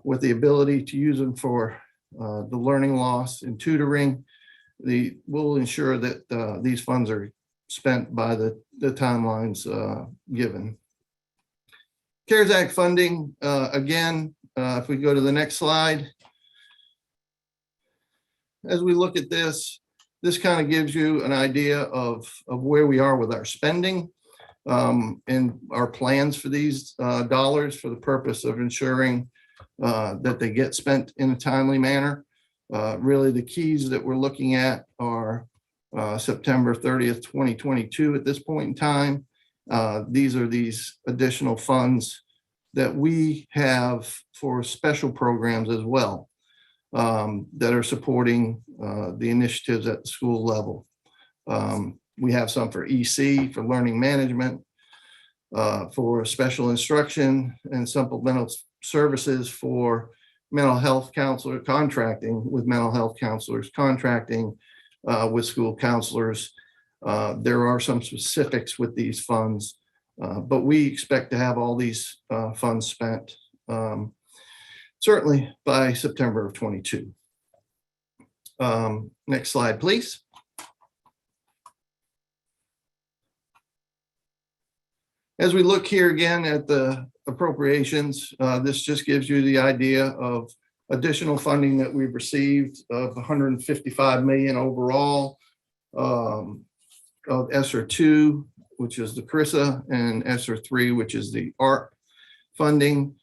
with the ability to use them for the learning loss and tutoring, will ensure that these funds are spent by the timelines given. CARES Act funding, again, if we go to the next slide. As we look at this kind of gives you an idea of where we are with our spending and our plans for these dollars for the purpose of ensuring that they get spent in a timely manner. Really, the keys that we're looking at are September 30th, 2022 at this point in time. These are these additional funds that we have for special programs as well that are supporting the initiatives at the school level. We have some for EC, for learning management, for special instruction and supplemental services for mental health counselor, contracting with mental health counselors, contracting with school counselors. There are some specifics with these funds, but we expect to have all these funds spent certainly by September of 22. Next slide, please. As we look here again at the appropriations, this just gives you the idea of additional funding that we've received of 155 million overall, of ESSER 2, which is the CRISA, and ESSER 3, which is the ARP funding.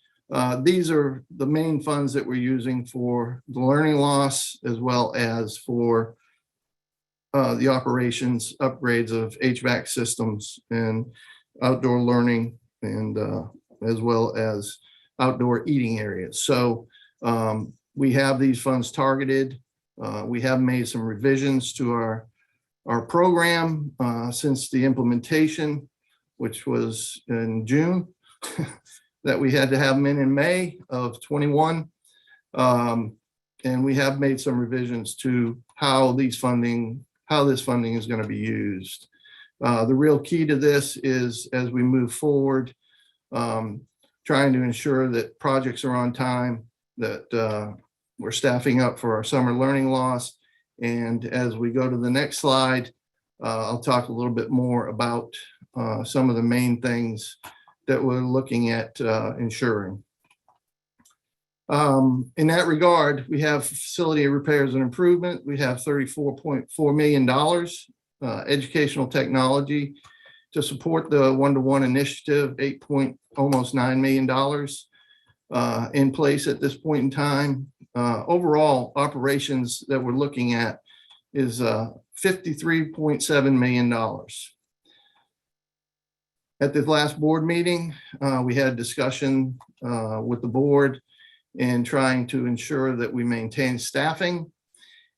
These are the main funds that we're using for the learning loss, as well as for the operations upgrades of HVAC systems and outdoor learning, and as well as outdoor eating areas. So we have these funds targeted. We have made some revisions to our program since the implementation, which was in June, that we had to have them in May of 21. And we have made some revisions to how this funding is going to be used. The real key to this is, as we move forward, trying to ensure that projects are on time, that we're staffing up for our summer learning loss. And as we go to the next slide, I'll talk a little bit more about some of the main things that we're looking at ensuring. In that regard, we have facility repairs and improvement. We have $34.4 million, educational technology to support the one-to-one initiative, almost $9 million in place at this point in time. Overall operations that we're looking at is $53.7 million. At the last board meeting, we had discussion with the board in trying to ensure that we maintain staffing.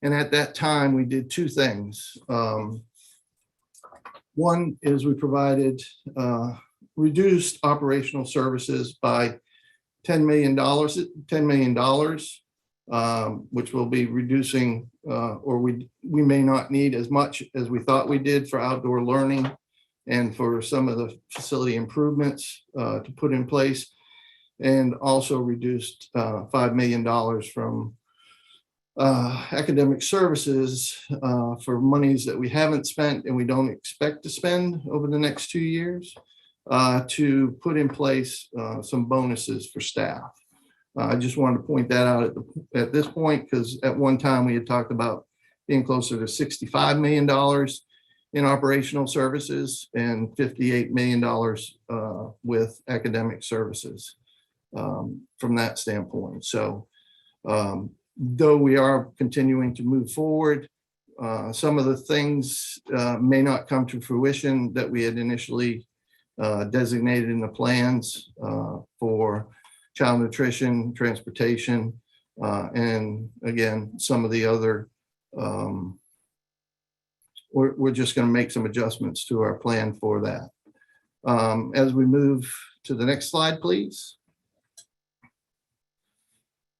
And at that time, we did two things. One is we provided reduced operational services by $10 million, which will be reducing, or we may not need as much as we thought we did for outdoor learning and for some of the facility improvements to put in place, and also reduced $5 million from academic services for monies that we haven't spent and we don't expect to spend over the next 2 years, to put in place some bonuses for staff. I just wanted to point that out at this point, because at one time we had talked about being closer to $65 million in operational services and $58 million with academic services from that standpoint. So though we are continuing to move forward, some of the things may not come to fruition that we had initially designated in the plans for child nutrition, transportation, and again, some of the other, we're just going to make some adjustments to our plan for that. As we move to the next slide, please.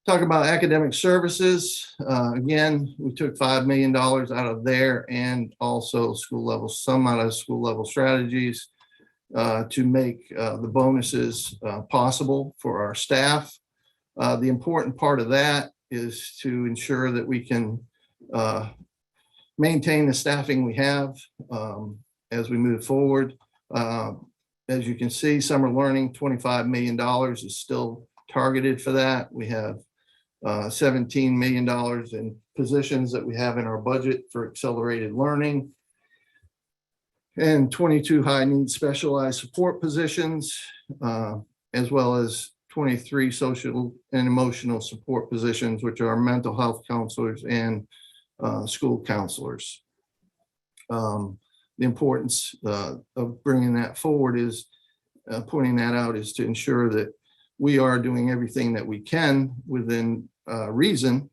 Talk about academic services. Again, we took $5 million out of there, and also some out of school level strategies to make the bonuses possible for our staff. The important part of that is to ensure that we can maintain the staffing we have as we move forward. As you can see, summer learning, $25 million is still targeted for that. We have $17 million in positions that we have in our budget for accelerated learning, and 22 high needs specialized support positions, as well as 23 social and emotional support positions, which are mental health counselors and school counselors. The importance of bringing that forward is, pointing that out, is to ensure that we are doing everything that we can within reason,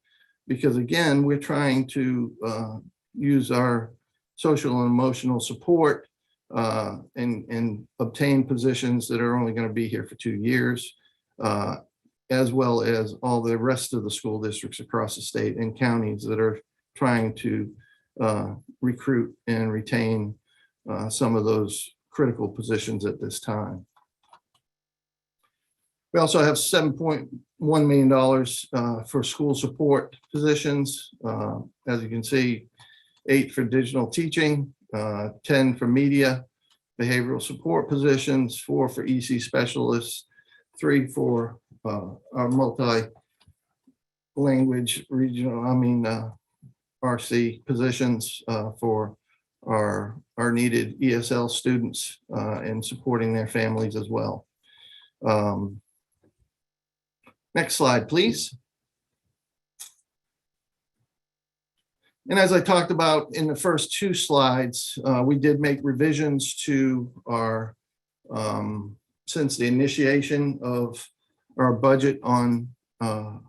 because again, we're trying to use our social and emotional support and obtain positions that are only going to be here for 2 years, as well as all the rest of the school districts across the state and counties that are trying to recruit and retain some of those critical positions at this time. We also have $7.1 million for school support positions. As you can see, 8 for digital teaching, 10 for media, behavioral support positions, 4 for EC specialists, 3 for our multi-language regional, RC positions for our needed ESL students and supporting their families as well. Next slide, please. And as I talked about in the first 2 slides, we did make revisions to our, since the initiation of our budget on the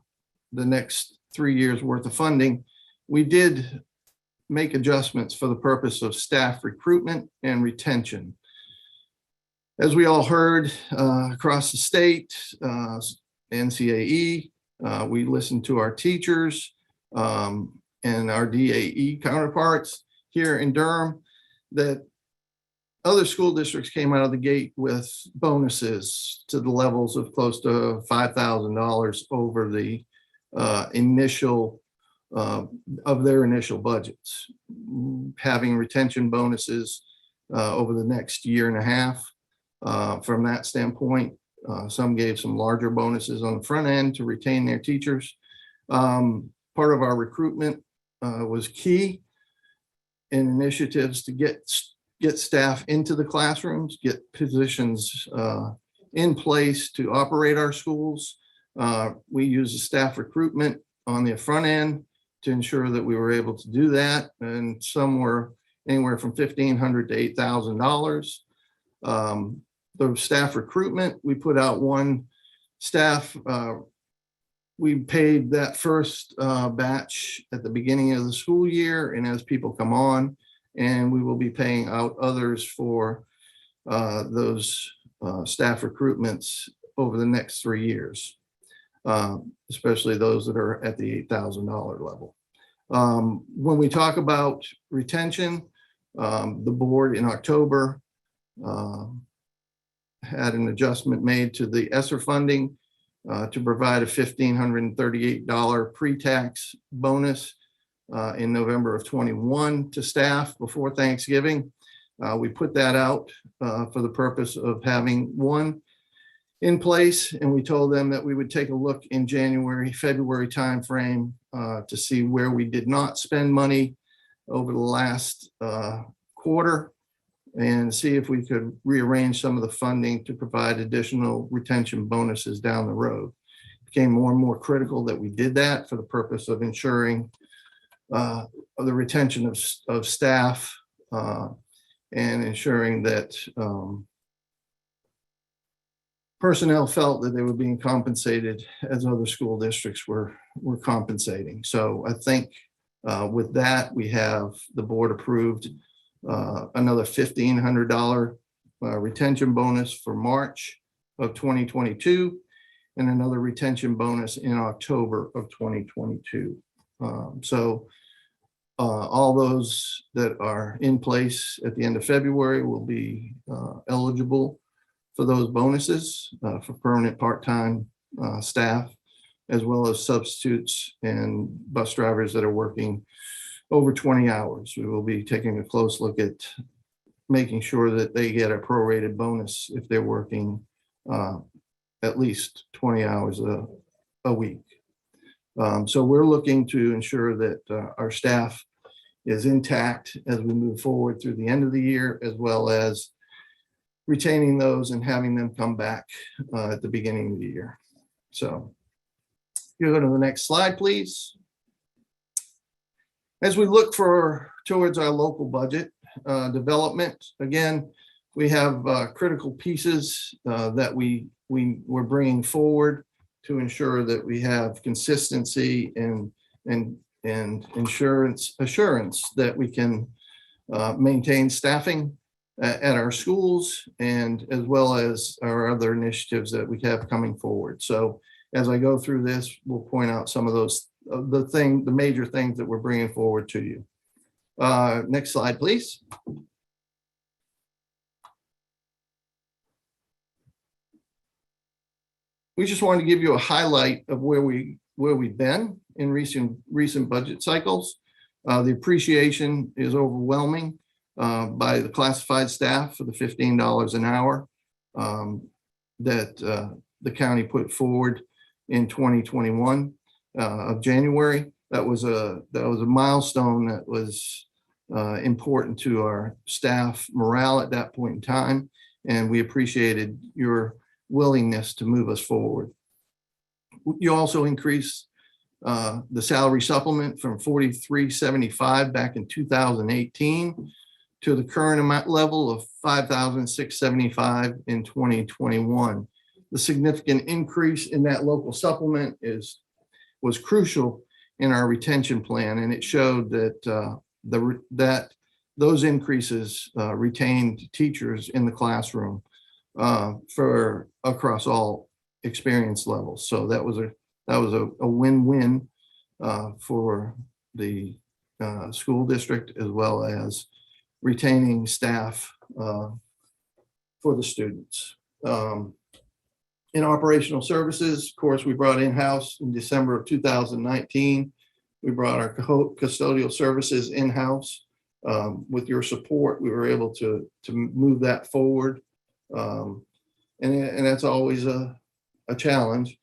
next 3 years worth of funding, we did make adjustments for the purpose of staff recruitment and retention. As we all heard across the state, NCAE, we listened to our teachers and our DAE counterparts here in Durham, that other school districts came out of the gate with bonuses to the levels of close to $5,000 over the initial of their initial budgets, having retention bonuses over the next year and a half. From that standpoint, some gave some larger bonuses on the front end to retain their teachers. Part of our recruitment was key in initiatives to get staff into the classrooms, get positions in place to operate our schools. We use the staff recruitment on the front end to ensure that we were able to do that, and some were anywhere from $1,500 to $8,000. The staff recruitment, we put out one staff, we paid that first batch at the beginning of the school year, and as people come on, and we will be paying out others for those staff recruitments over the next 3 years, especially those that are at the $8,000 level. When we talk about retention, the board in October had an adjustment made to the ESSER funding to provide a $1,538 pre-tax bonus in November of 21 to staff before Thanksgiving. We put that out for the purpose of having one in place, and we told them that we would take a look in January, February timeframe to see where we did not spend money over the last quarter, and see if we could rearrange some of the funding to provide additional retention bonuses down the road. It became more and more critical that we did that for the purpose of ensuring the retention of staff and ensuring that personnel felt that they were being compensated as other school districts were compensating. So I think with that, we have the board approved another $1,500 retention bonus for March of 2022, and another retention bonus in October of 2022. All those that are in place at the end of February will be eligible for those bonuses for permanent part-time staff, as well as substitutes and bus drivers that are working over 20 hours. We will be taking a close look at making sure that they get a prorated bonus if they're working at least 20 hours a week. So we're looking to ensure that our staff is intact as we move forward through the end of the year, as well as retaining those and having them come back at the beginning of the year. So you go to the next slide, please. As we look towards our local budget development, again, we have critical pieces that we're bringing forward to ensure that we have consistency and assurance that we can maintain staffing at our schools, and as well as our other initiatives that we have coming forward. So as I go through this, we'll point out some of those, the major things that we're bringing forward to you. Next slide, please. We just wanted to give you a highlight of where we've been in recent budget cycles. The appreciation is overwhelming. by the classified staff for the $15 an hour that the county put forward in 2021 of January. That was a milestone that was important to our staff morale at that point in time, and we appreciated your willingness to move us forward. You also increased the salary supplement from $43.75 back in 2018 to the current amount level of $5,675 in 2021. The significant increase in that local supplement was crucial in our retention plan, and it showed that that those increases retained teachers in the classroom for across all experience levels. So that was a win-win for the school district, as well as retaining staff for the students. In operational services, of course, we brought in-house in December of 2019. We brought our custodial services in-house. With your support, we were able to move that forward. And that's always a challenge,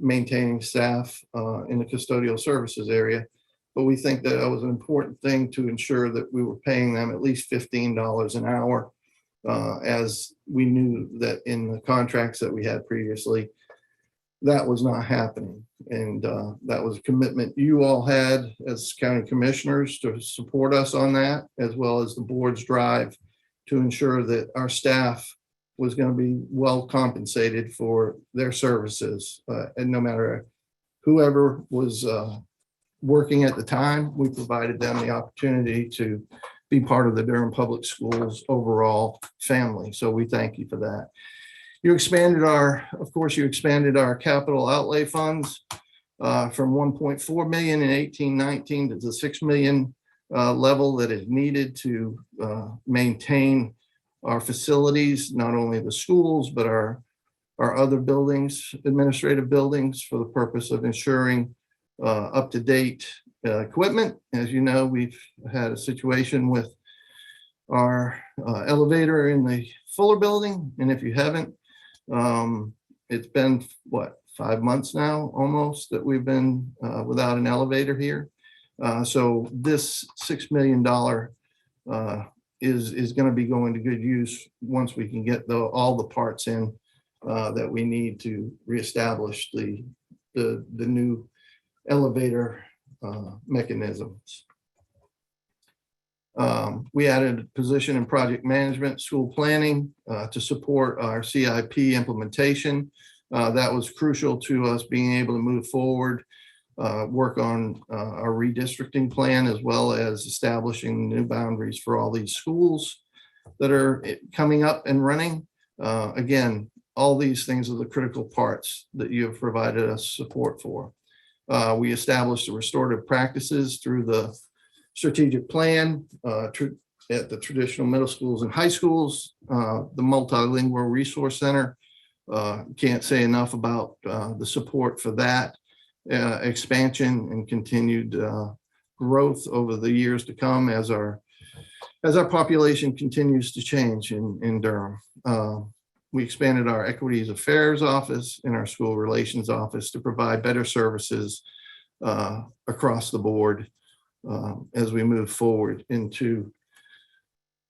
maintaining staff in the custodial services area. But we think that it was an important thing to ensure that we were paying them at least $15 an hour, as we knew that in the contracts that we had previously, that was not happening. And that was a commitment you all had as county commissioners to support us on that, as well as the board's drive to ensure that our staff was going to be well compensated for their services. And no matter whoever was working at the time, we provided them the opportunity to be part of the Durham Public Schools overall family. So we thank you for that. You expanded you expanded our capital outlay funds from 1.4 million in 18-19 to the 6 million level that is needed to maintain our facilities, not only the schools, but our other buildings, administrative buildings, for the purpose of ensuring up-to-date equipment. As you know, we've had a situation with our elevator in the Fuller building. And if you haven't, it's been, 5 months now almost that we've been without an elevator here. So this $6 million is going to be going to good use once we can get all the parts in that we need to reestablish the new elevator mechanisms. We added a position in project management, school planning to support our CIP implementation. That was crucial to us being able to move forward, work on our redistricting plan, as well as establishing new boundaries for all these schools that are coming up and running. Again, all these things are the critical parts that you have provided us support for. We established the restorative practices through the strategic plan at the traditional middle schools and high schools, the multilingual resource center. Can't say enough about the support for that expansion and continued growth over the years to come as our population continues to change in Durham. We expanded our Equities Affairs office and our School Relations office to provide better services across the board as we move forward into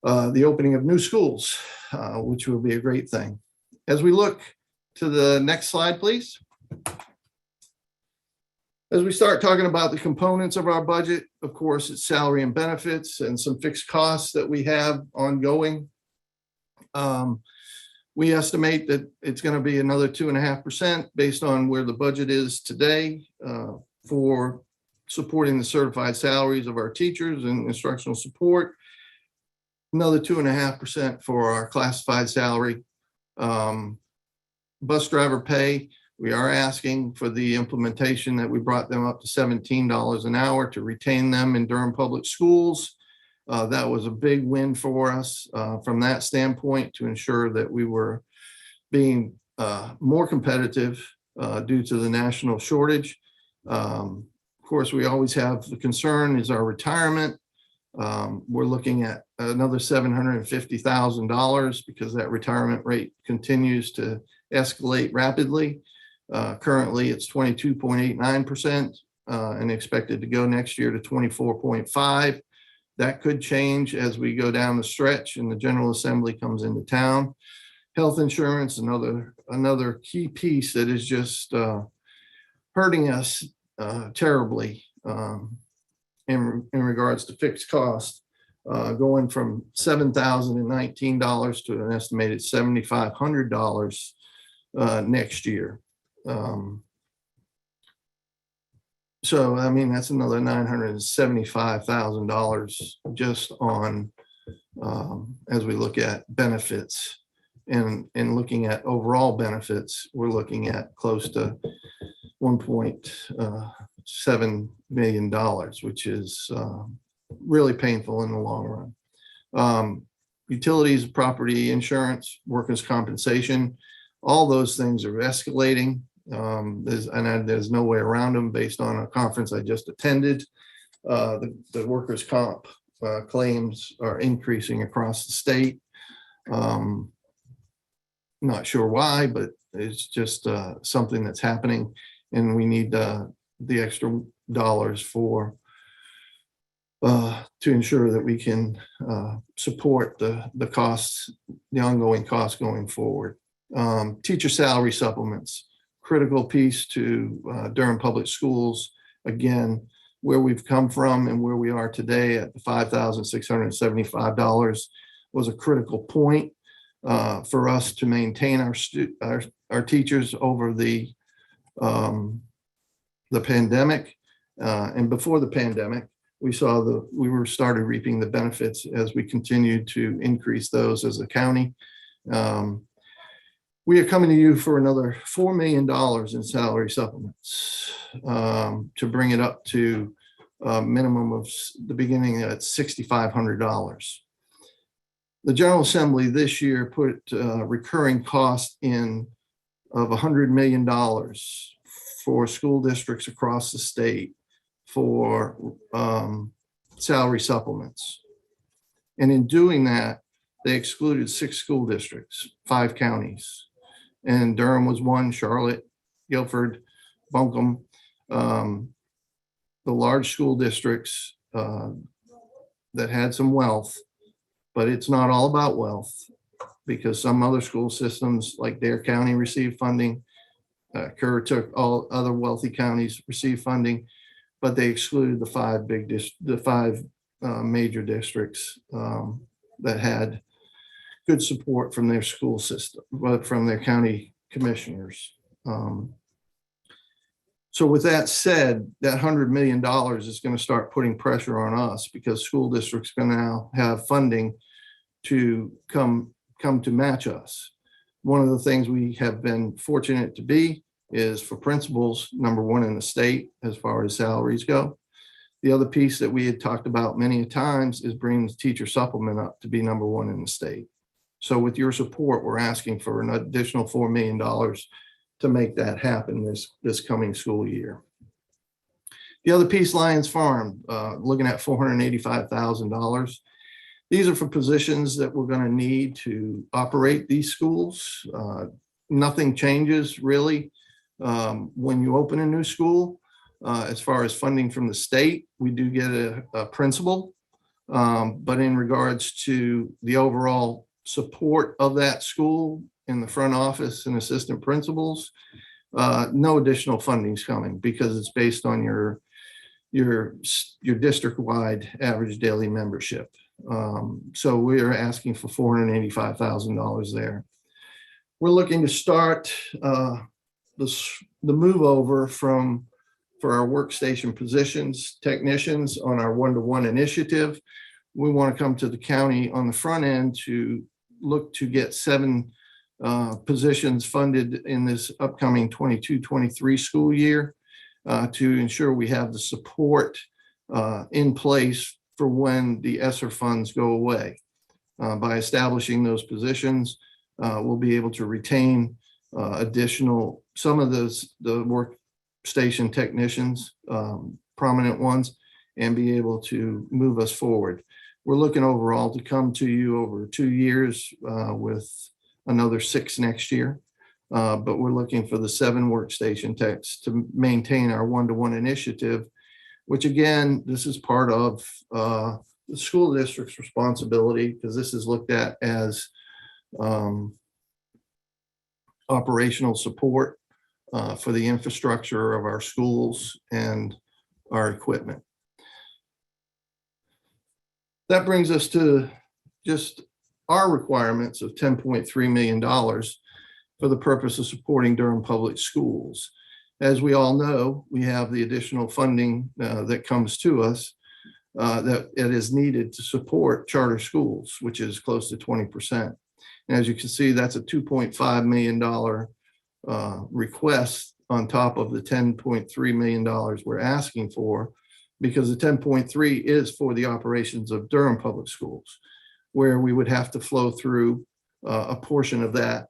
the opening of new schools, which will be a great thing. As we look to the next slide, please. As we start talking about the components of our budget, of course, it's salary and benefits and some fixed costs that we have ongoing. We estimate that it's going to be another 2.5% based on where the budget is today for supporting the certified salaries of our teachers and instructional support. Another 2.5% for our classified salary. Bus driver pay, we are asking for the implementation that we brought them up to $17 an hour to retain them in Durham Public Schools. That was a big win for us from that standpoint, to ensure that we were being more competitive due to the national shortage. Of course, we always have the concern is our retirement. We're looking at another $750,000 because that retirement rate continues to escalate rapidly. Currently, it's 22.89% and expected to go next year to 24.5%. That could change as we go down the stretch and the General Assembly comes into town. Health insurance, another key piece that is just hurting us terribly in regards to fixed cost, going from $7,019 to an estimated $7,500 next year. So, I mean, that's another $975,000 just on, as we look at benefits and looking at overall benefits, we're looking at close to $1.7 million, which is really painful in the long run. Utilities, property insurance, workers' compensation, all those things are escalating. There's no way around them based on a conference I just attended. The workers' comp claims are increasing across the state. Not sure why, but it's just something that's happening, and we need the extra dollars for to ensure that we can support the costs, the ongoing costs going forward. Teacher salary supplements, critical piece to Durham Public Schools. Again, where we've come from and where we are today at $5,675 was a critical point for us to maintain our teachers over the pandemic. And before the pandemic, we saw we started reaping the benefits as we continued to increase those as a county. We are coming to you for another $4 million in salary supplements to bring it up to a minimum of the beginning at $6,500. The General Assembly this year put recurring costs in of $100 million for school districts across the state for salary supplements. And in doing that, they excluded 6 school districts, 5 counties. And Durham was one, Charlotte, Guilford, Buncombe, the large school districts that had some wealth, but it's not all about wealth because some other school systems like Dare County received funding, Currituck, all other wealthy counties received funding, but they excluded the 5 major districts that had good support from their school system, but from their county commissioners. So with that said, that $100 million is going to start putting pressure on us because school districts can now have funding to come to match us. One of the things we have been fortunate to be is for principals, #1 in the state as far as salaries go. The other piece that we had talked about many times is bringing the teacher supplement up to be #1 in the state. So with your support, we're asking for an additional $4 million to make that happen this coming school year. The other piece, Lions Farm, looking at $485,000. These are for positions that we're going to need to operate these schools. Nothing changes really when you open a new school. As far as funding from the state, we do get a principal, but in regards to the overall support of that school in the front office and assistant principals, no additional funding is coming because it's based on your district-wide average daily membership. So we are asking for $485,000 there. We're looking to start the move over for our workstation positions, technicians on our 1-to-1 initiative. We want to come to the county on the front end to look to get 7 positions funded in this upcoming 22-23 school year to ensure we have the support in place for when the ESSER funds go away. By establishing those positions, we'll be able to retain some of the workstation technicians, prominent ones, and be able to move us forward. We're looking overall to come to you over 2 years with another 6 next year. But we're looking for the 7 workstation techs to maintain our one-to-one initiative, which again, this is part of the school district's responsibility, because this is looked at as operational support for the infrastructure of our schools and our equipment. That brings us to just our requirements of $10.3 million for the purpose of supporting Durham Public Schools. As we all know, we have the additional funding that comes to us that it is needed to support charter schools, which is close to 20%. And as you can see, that's a $2.5 million request on top of the $10.3 million we're asking for, because the 10.3 is for the operations of Durham Public Schools, where we would have to flow through a portion of that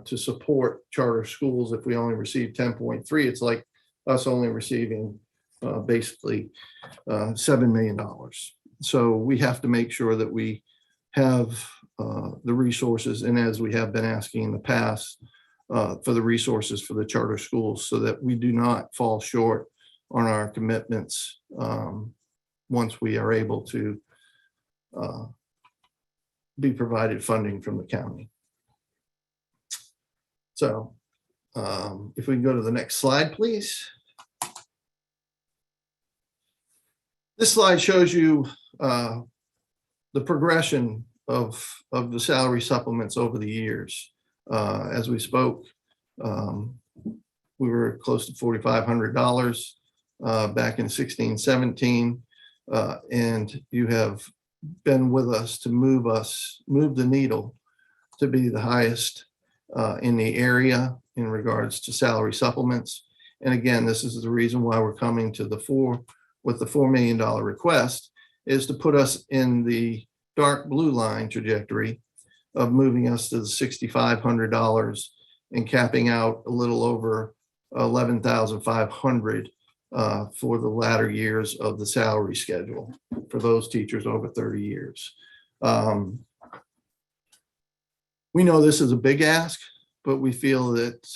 to support charter schools. If we only receive 10.3, it's like us only receiving basically $7 million. So we have to make sure that we have the resources, and as we have been asking in the past, for the resources for the charter schools, so that we do not fall short on our commitments once we are able to be provided funding from the county. So if we can go to the next slide, please. This slide shows you the progression of the salary supplements over the years. As we spoke, we were close to $4,500 back in 16-17, and you have been with us to move the needle to be the highest in the area in regards to salary supplements. And again, this is the reason why we're coming to the $4 million request, is to put us in the dark blue line trajectory of moving us to the $6,500 and capping out a little over $11,500 for the latter years of the salary schedule for those teachers over 30 years. We know this is a big ask, but we feel that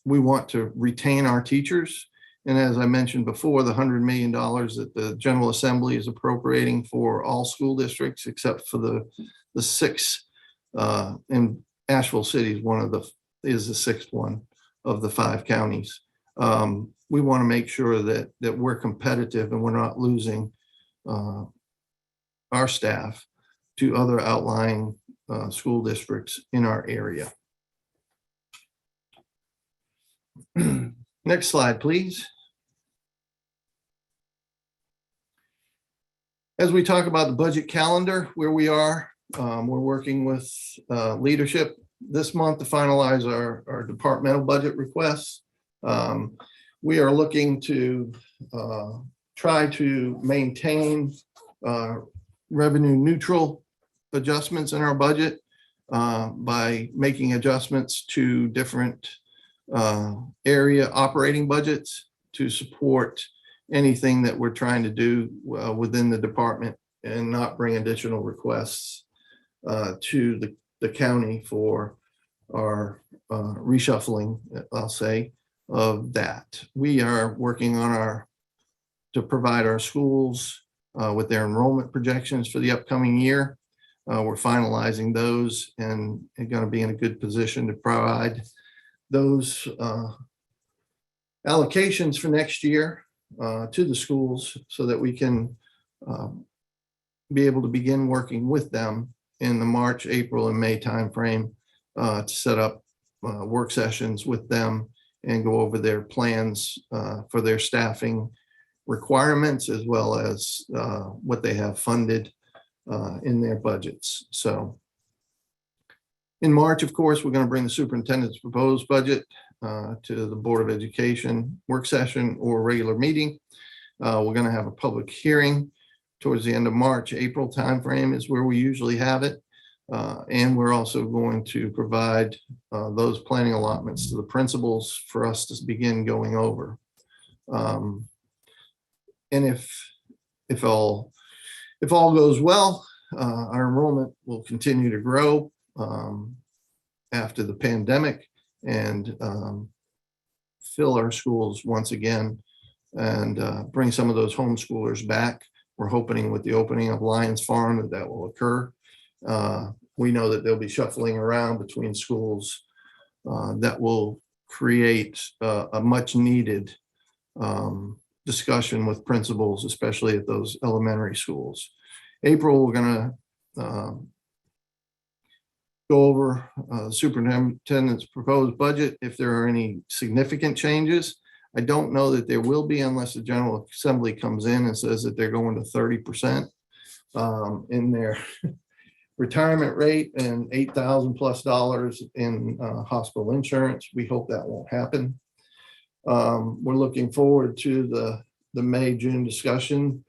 we want to retain our teachers. And as I mentioned before, the $100 million that the General Assembly is appropriating for all school districts, except for the 6 in Asheville City is the 6th one of the 5 counties. We want to make sure that we're competitive and we're not losing our staff to other outlying school districts in our area. Next slide, please. As we talk about the budget calendar, where we are, we're working with leadership this month to finalize our departmental budget requests. We are looking to try to maintain revenue neutral adjustments in our budget by making adjustments to different area operating budgets to support anything that we're trying to do within the department, and not bring additional requests to the county for our reshuffling, I'll say, of that. We are working on to provide our schools with their enrollment projections for the upcoming year. We're finalizing those and going to be in a good position to provide those allocations for next year to the schools, so that we can be able to begin working with them in the March, April, and May timeframe to set up work sessions with them and go over their plans for their staffing requirements, as well as what they have funded in their budgets. So in March, of course, we're going to bring the superintendent's proposed budget to the Board of Education work session or regular meeting. We're going to have a public hearing towards the end of March. April timeframe is where we usually have it. And we're also going to provide those planning allotments to the principals for us to begin going over. And if if all goes well, our enrollment will continue to grow after the pandemic and fill our schools once again and bring some of those homeschoolers back. We're hoping with the opening of Lions Farm that will occur. We know that they'll be shuffling around between schools that will create a much needed discussion with principals, especially at those elementary schools. April, we're going to go over superintendent's proposed budget. If there are any significant changes, I don't know that there will be unless the General Assembly comes in and says that they're going to 30% in their retirement rate and $8,000+ in hospital insurance. We hope that won't happen. We're looking forward to the May-June discussion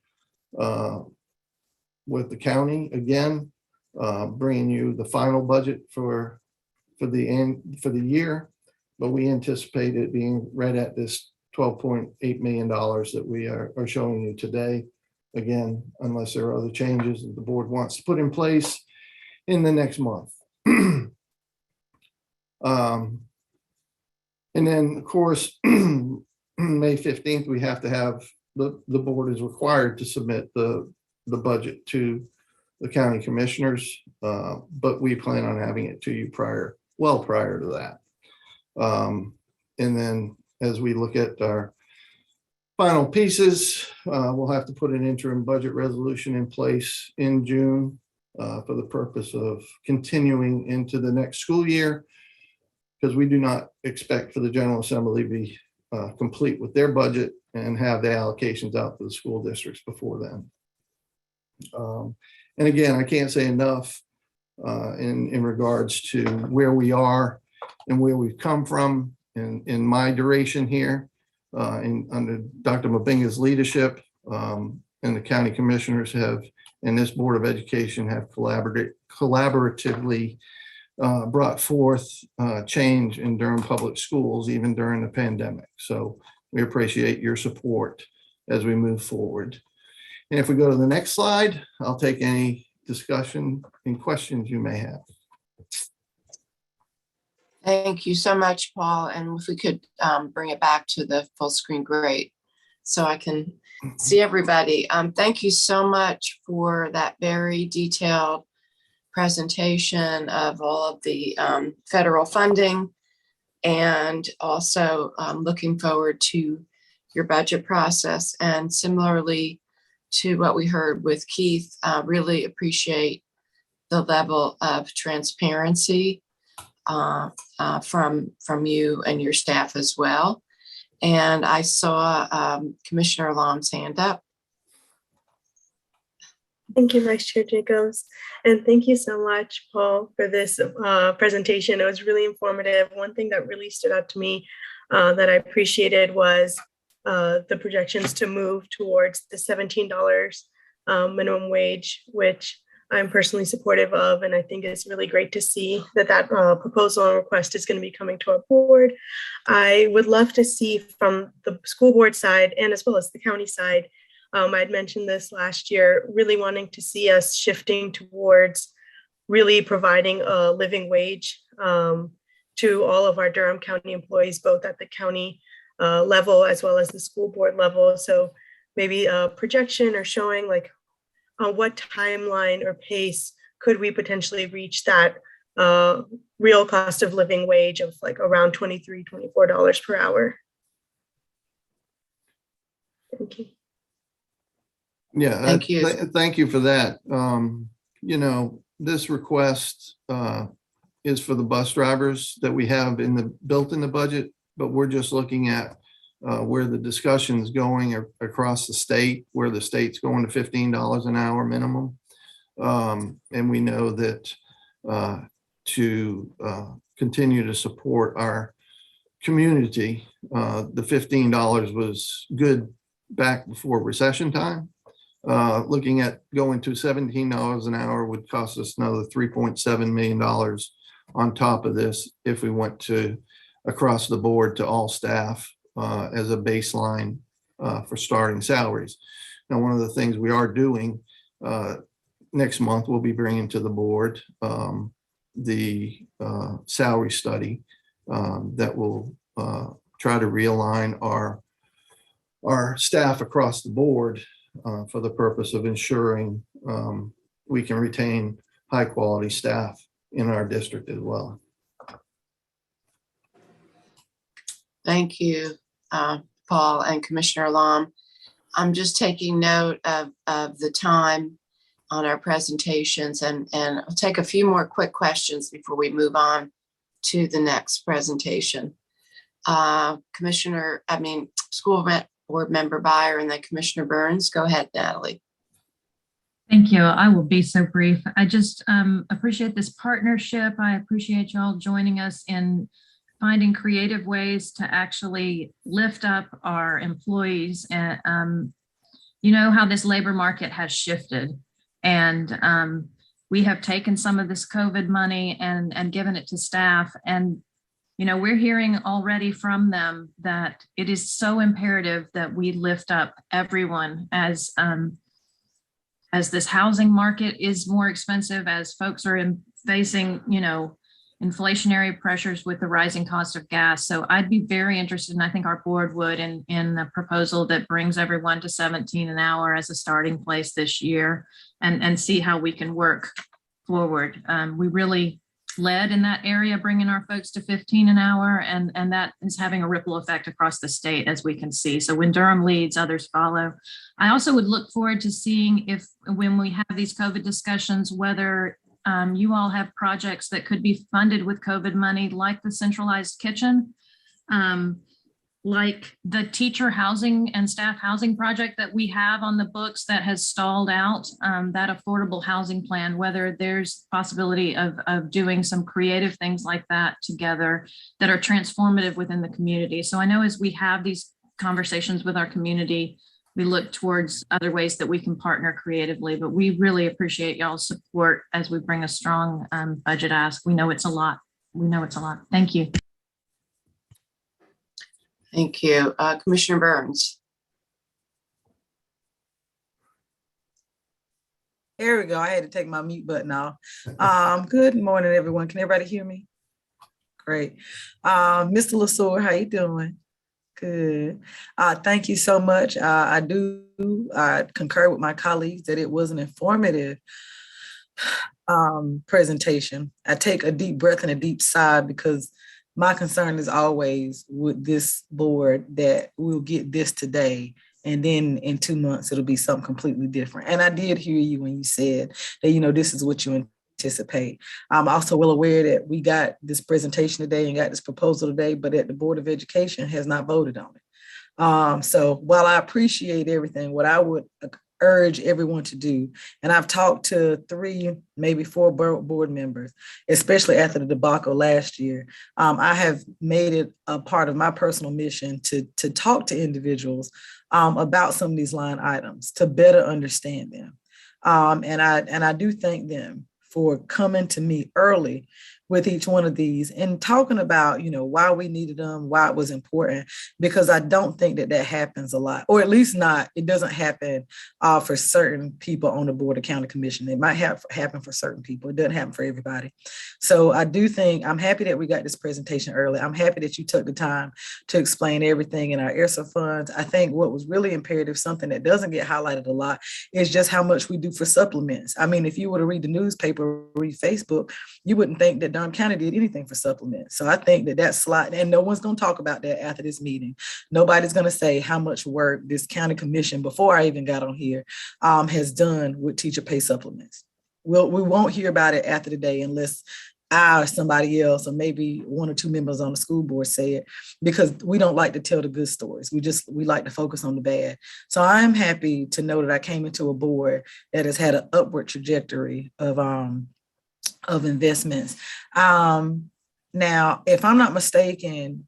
with the county again, bringing you the final budget for the year, but we anticipate it being right at this $12.8 million that we are showing you today. Again, unless there are other changes that the board wants to put in place in the next month. And then, of course, May 15th, we have to have the board is required to submit the budget to the county commissioners, but we plan on having it to you prior to that. And then as we look at our final pieces, we'll have to put an interim budget resolution in place in June for the purpose of continuing into the next school year, because we do not expect for the General Assembly to be complete with their budget and have the allocations out to the school districts before then. And again, I can't say enough in regards to where we are and where we've come from in my duration here under Dr. Mabinga's leadership, and the county commissioners have, and this Board of Education have collaboratively brought forth change in Durham Public Schools, even during the pandemic. So we appreciate your support as we move forward. And if we go to the next slide, I'll take any discussion and questions you may have. Thank you so much, Paul. And if we could bring it back to the full screen, great. So I can see everybody. Thank you so much for that very detailed presentation of all of the federal funding, and also looking forward to your budget process. And similarly to what we heard with Keith, really appreciate the level of transparency from you and your staff as well. And I saw Commissioner Long's hand up. Thank you, Vice Chair Jacobs. And thank you so much, Paul, for this presentation. It was really informative. One thing that really stood out to me that I appreciated was the projections to move towards the $17 minimum wage, which I'm personally supportive of. And I think it's really great to see that proposal and request is going to be coming to our board. I would love to see from the school board side and as well as the county side, I'd mentioned this last year, really wanting to see us shifting towards really providing a living wage to all of our Durham County employees, both at the county level as well as the school board level. So maybe a projection or showing like on what timeline or pace could we potentially reach that real cost of living wage of like around $23, $24 per hour. Thank you. Yeah, Thank you. Thank you for that. You know, this request is for the bus drivers that we have built in the budget, but we're just looking at where the discussion is going across the state, where the state's going to $15 an hour minimum. And we know that to continue to support our community, the $15 was good back before recession time. Looking at going to $17 an hour would cost us another $3.7 million on top of this if we went to across the board to all staff as a baseline for starting salaries. Now, one of the things we are doing next month, we'll be bringing to the board the salary study that will try to realign our staff across the board for the purpose of ensuring we can retain high quality staff in our district as well. Thank you, Paul and Commissioner Lom. I'm just taking note of the time on our presentations, and I'll take a few more quick questions before we move on to the next presentation. School Board Member Byer and then Commissioner Burns. Go ahead, Natalie. Thank you. I will be so brief. I just appreciate this partnership. I appreciate y'all joining us in finding creative ways to actually lift up our employees. And you know how this labor market has shifted, and we have taken some of this COVID money and given it to staff. And you know, we're hearing already from them that it is so imperative that we lift up everyone as this housing market is more expensive, as folks are facing, you know, inflationary pressures with the rising cost of gas. So I'd be very interested, and I think our board would, in a proposal that brings everyone to 17 an hour as a starting place this year, and see how we can work forward. We really led in that area, bringing our folks to 15 an hour, and that is having a ripple effect across the state, as we can see. So when Durham leads, others follow. I also would look forward to seeing if, when we have these COVID discussions, whether you all have projects that could be funded with COVID money, like the centralized kitchen, like the teacher housing and staff housing project that we have on the books that has stalled out, that affordable housing plan, whether there's possibility of doing some creative things like that together that are transformative within the community. So I know as we have these conversations with our community, we look towards other ways that we can partner creatively, but we really appreciate y'all's support as we bring a strong budget ask. We know it's a lot. We know it's a lot. Thank you. Thank you. Commissioner Burns. There we go. I had to take my mute button off. Good morning, everyone. Can everybody hear me? Great. Mr. LaSour, how you doing? Good. Thank you so much. I concur with my colleagues that it was an informative presentation. I take a deep breath and a deep sigh, because my concern is always with this board that we'll get this today, and then in 2 months, it'll be something completely different. And I did hear you when you said that, you know, this is what you anticipate. I'm also well aware that we got this presentation today and got this proposal today, but that the Board of Education has not voted on it. So while I appreciate everything, what I would urge everyone to do, and I've talked to 3, maybe 4 board members, especially after the debacle last year, I have made it a part of my personal mission to talk to individuals about some of these line items to better understand them. And I do thank them for coming to me early with each one of these and talking about, you know, why we needed them, why it was important, because I don't think that happens a lot, or at least not, it doesn't happen for certain people on the Board of County Commission. It might happen for certain people. It doesn't happen for everybody. So I do think, I'm happy that we got this presentation early. I'm happy that you took the time to explain everything in our ERSA funds. I think what was really imperative, something that doesn't get highlighted a lot, is just how much we do for supplements. I mean, if you were to read the newspaper, read Facebook, you wouldn't think that Durham County did anything for supplements. So I think that slide, and no one's going to talk about that after this meeting. Nobody's going to say how much work this county commission, before I even got on here, has done with teacher pay supplements. We won't hear about it after the day unless I or somebody else, or maybe 1 or 2 members on the school board say it, because we don't like to tell the good stories. We like to focus on the bad. So I'm happy to know that I came into a board that has had an upward trajectory of investments. Now, if I'm not mistaken,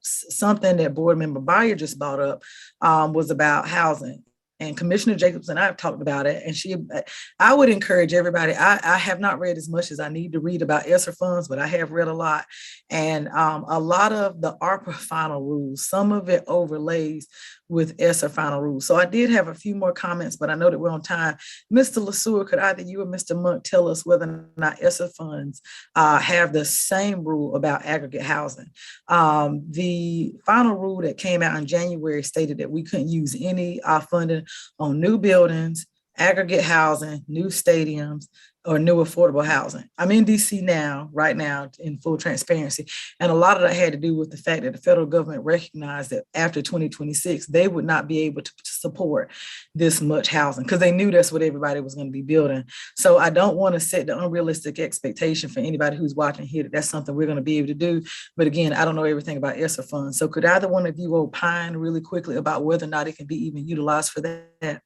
something that Board Member Byer just brought up was about housing. And Commissioner Jacobs and I have talked about it. And I would encourage everybody. I have not read as much as I need to read about ESSER funds, but I have read a lot. And a lot of the ARPA final rules, some of it overlays with ESSER final rule. So I did have a few more comments, but I know that we're on time. Mr. LeSueur, could either you or Mr. Monk tell us whether or not ESSER funds have the same rule about aggregate housing? The final rule that came out in January stated that we couldn't use any funding on new buildings, aggregate housing, new stadiums, or new affordable housing. I'm in DC now, right now, in full transparency. And a lot of that had to do with the fact that the federal government recognized that after 2026, they would not be able to support this much housing because they knew that's what everybody was going to be building. So I don't want to set the unrealistic expectation for anybody who's watching here that that's something we're going to be able to do. But again, I don't know everything about ESSER funds. So could either one of you opine really quickly about whether or not it can be even utilized for that?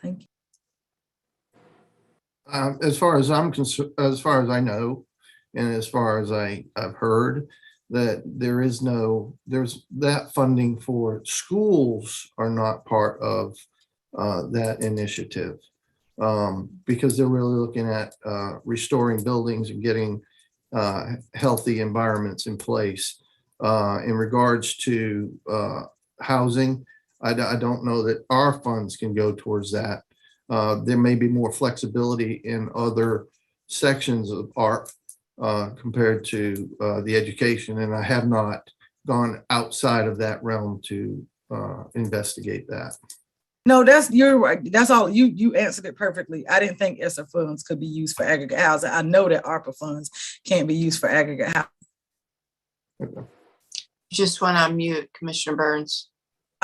Thank you. As far as I'm concerned, as far as I know, and as far as I've heard, that there's that funding for schools are not part of that initiative because they're really looking at restoring buildings and getting healthy environments in place. In regards to housing, I don't know that our funds can go towards that. There may be more flexibility in other sections of art compared to the education, and I have not gone outside of that realm to investigate that. No, you're right. That's all. You answered it perfectly. I didn't think ESSER funds could be used for aggregate housing. I know that ARPA funds can't be used for aggregate housing. Okay. Just want to unmute Commissioner Burns.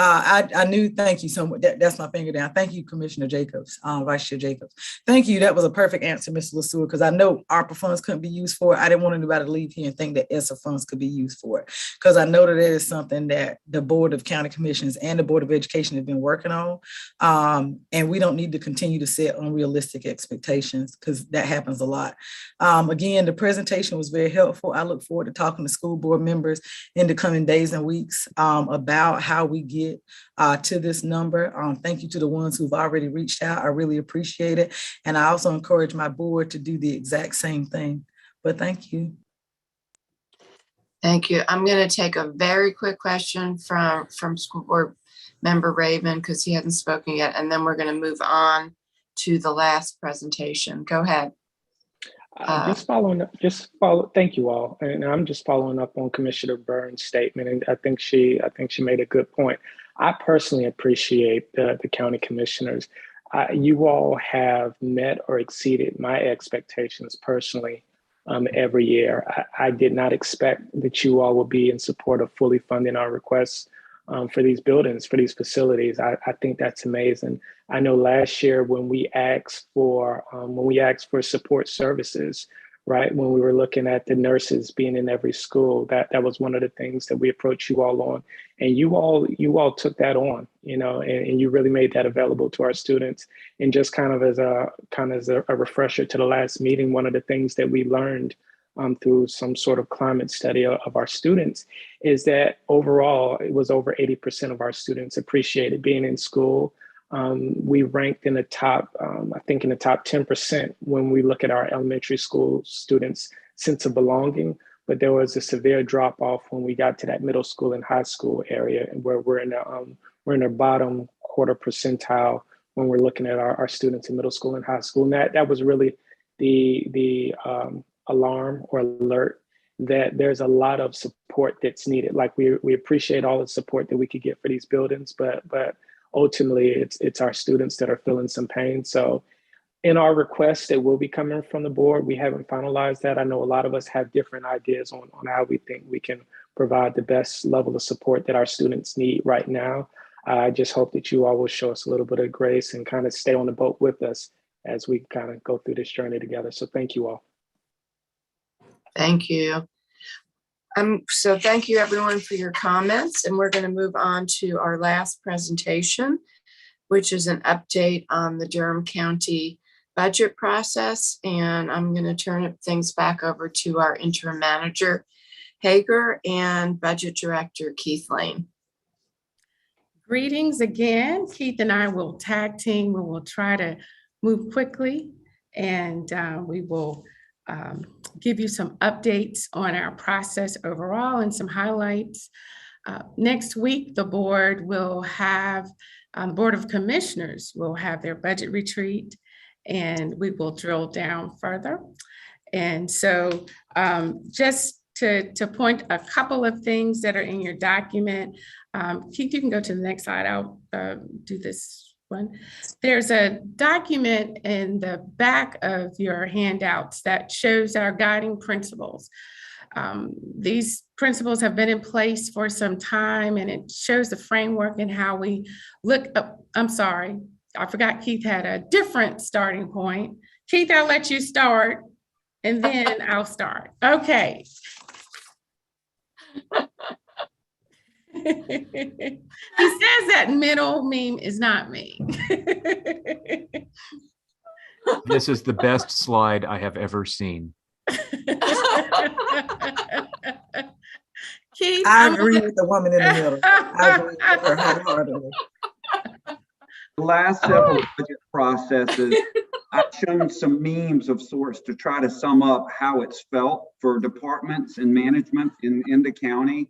I knew, thank you so much. That's my finger down. Thank you, Commissioner Jacobs, Vice Chair Jacobs. Thank you. That was a perfect answer, Mr. LeSueur, because I know ARPA funds couldn't be used for it. I didn't want anybody to leave here and think that ESSER funds could be used for it, because I know that it is something that the Board of County Commissioners and the Board of Education have been working on. And we don't need to continue to set unrealistic expectations because that happens a lot. Again, the presentation was very helpful. I look forward to talking to school board members in the coming days and weeks about how we get to this number. Thank you to the ones who've already reached out. I really appreciate it. And I also encourage my board to do the exact same thing. But thank you. Thank you. I'm going to take a very quick question from School Board Member Raven because he hasn't spoken yet. And then we're going to move on to the last presentation. Go ahead. Thank you all. And I'm just following up on Commissioner Burns' statement. And I think she made a good point. I personally appreciate the county commissioners. You all have met or exceeded my expectations personally every year. I did not expect that you all would be in support of fully funding our requests for these buildings, for these facilities. I think that's amazing. I know last year when we asked for support services, right? When we were looking at the nurses being in every school, that was one of the things that we approached you all on. And you all took that on, and you really made that available to our students. And just kind of as a refresher to the last meeting, one of the things that we learned through some sort of climate study of our students is that overall, it was over 80% of our students appreciated being in school. We ranked in the top, in the top 10% when we look at our elementary school students' sense of belonging, but there was a severe drop off when we got to that middle school and high school area, and where we're in the bottom quarter percentile when we're looking at our students in middle school and high school. And that was really the alarm or alert that there's a lot of support that's needed. Like we appreciate all the support that we could get for these buildings, but ultimately it's our students that are feeling some pain. So in our requests that will be coming from the board, we haven't finalized that. I know a lot of us have different ideas on how we think we can provide the best level of support that our students need right now. I just hope that you all will show us a little bit of grace and kind of stay on the boat with us as we kind of go through this journey together. So thank you all. Thank you. So thank you everyone for your comments, and we're going to move on to our last presentation, which is an update on the Durham County budget process. And I'm going to turn things back over to our interim manager, Hager, and budget director, Keith Lane. Greetings again. Keith and I will tag team. We will try to move quickly, and we will give you some updates on our process overall and some highlights. Next week, the board will have, Board of Commissioners will have their budget retreat, and we will drill down further. And so just to point a couple of things that are in your document, Keith, you can go to the next slide. I'll do this one. There's a document in the back of your handouts that shows our guiding principles. These principles have been in place for some time, and it shows the framework and how we look up. I'm sorry, I forgot Keith had a different starting point. Keith, I'll let you start and then I'll start. Okay. He says that middle meme is not me. This is the best slide I have ever seen. Keith, I agree with the woman in the middle. I agree with her wholeheartedly. The last several budget processes, I've shown some memes of sorts to try to sum up how it's felt for departments and management in the county.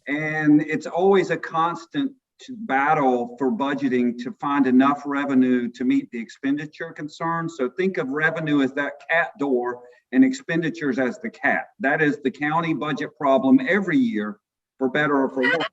And it's always a constant battle for budgeting to find enough revenue to meet the expenditure concerns. So think of revenue as that cat door and expenditures as the cat. That is the county budget problem every year, for better or for worse.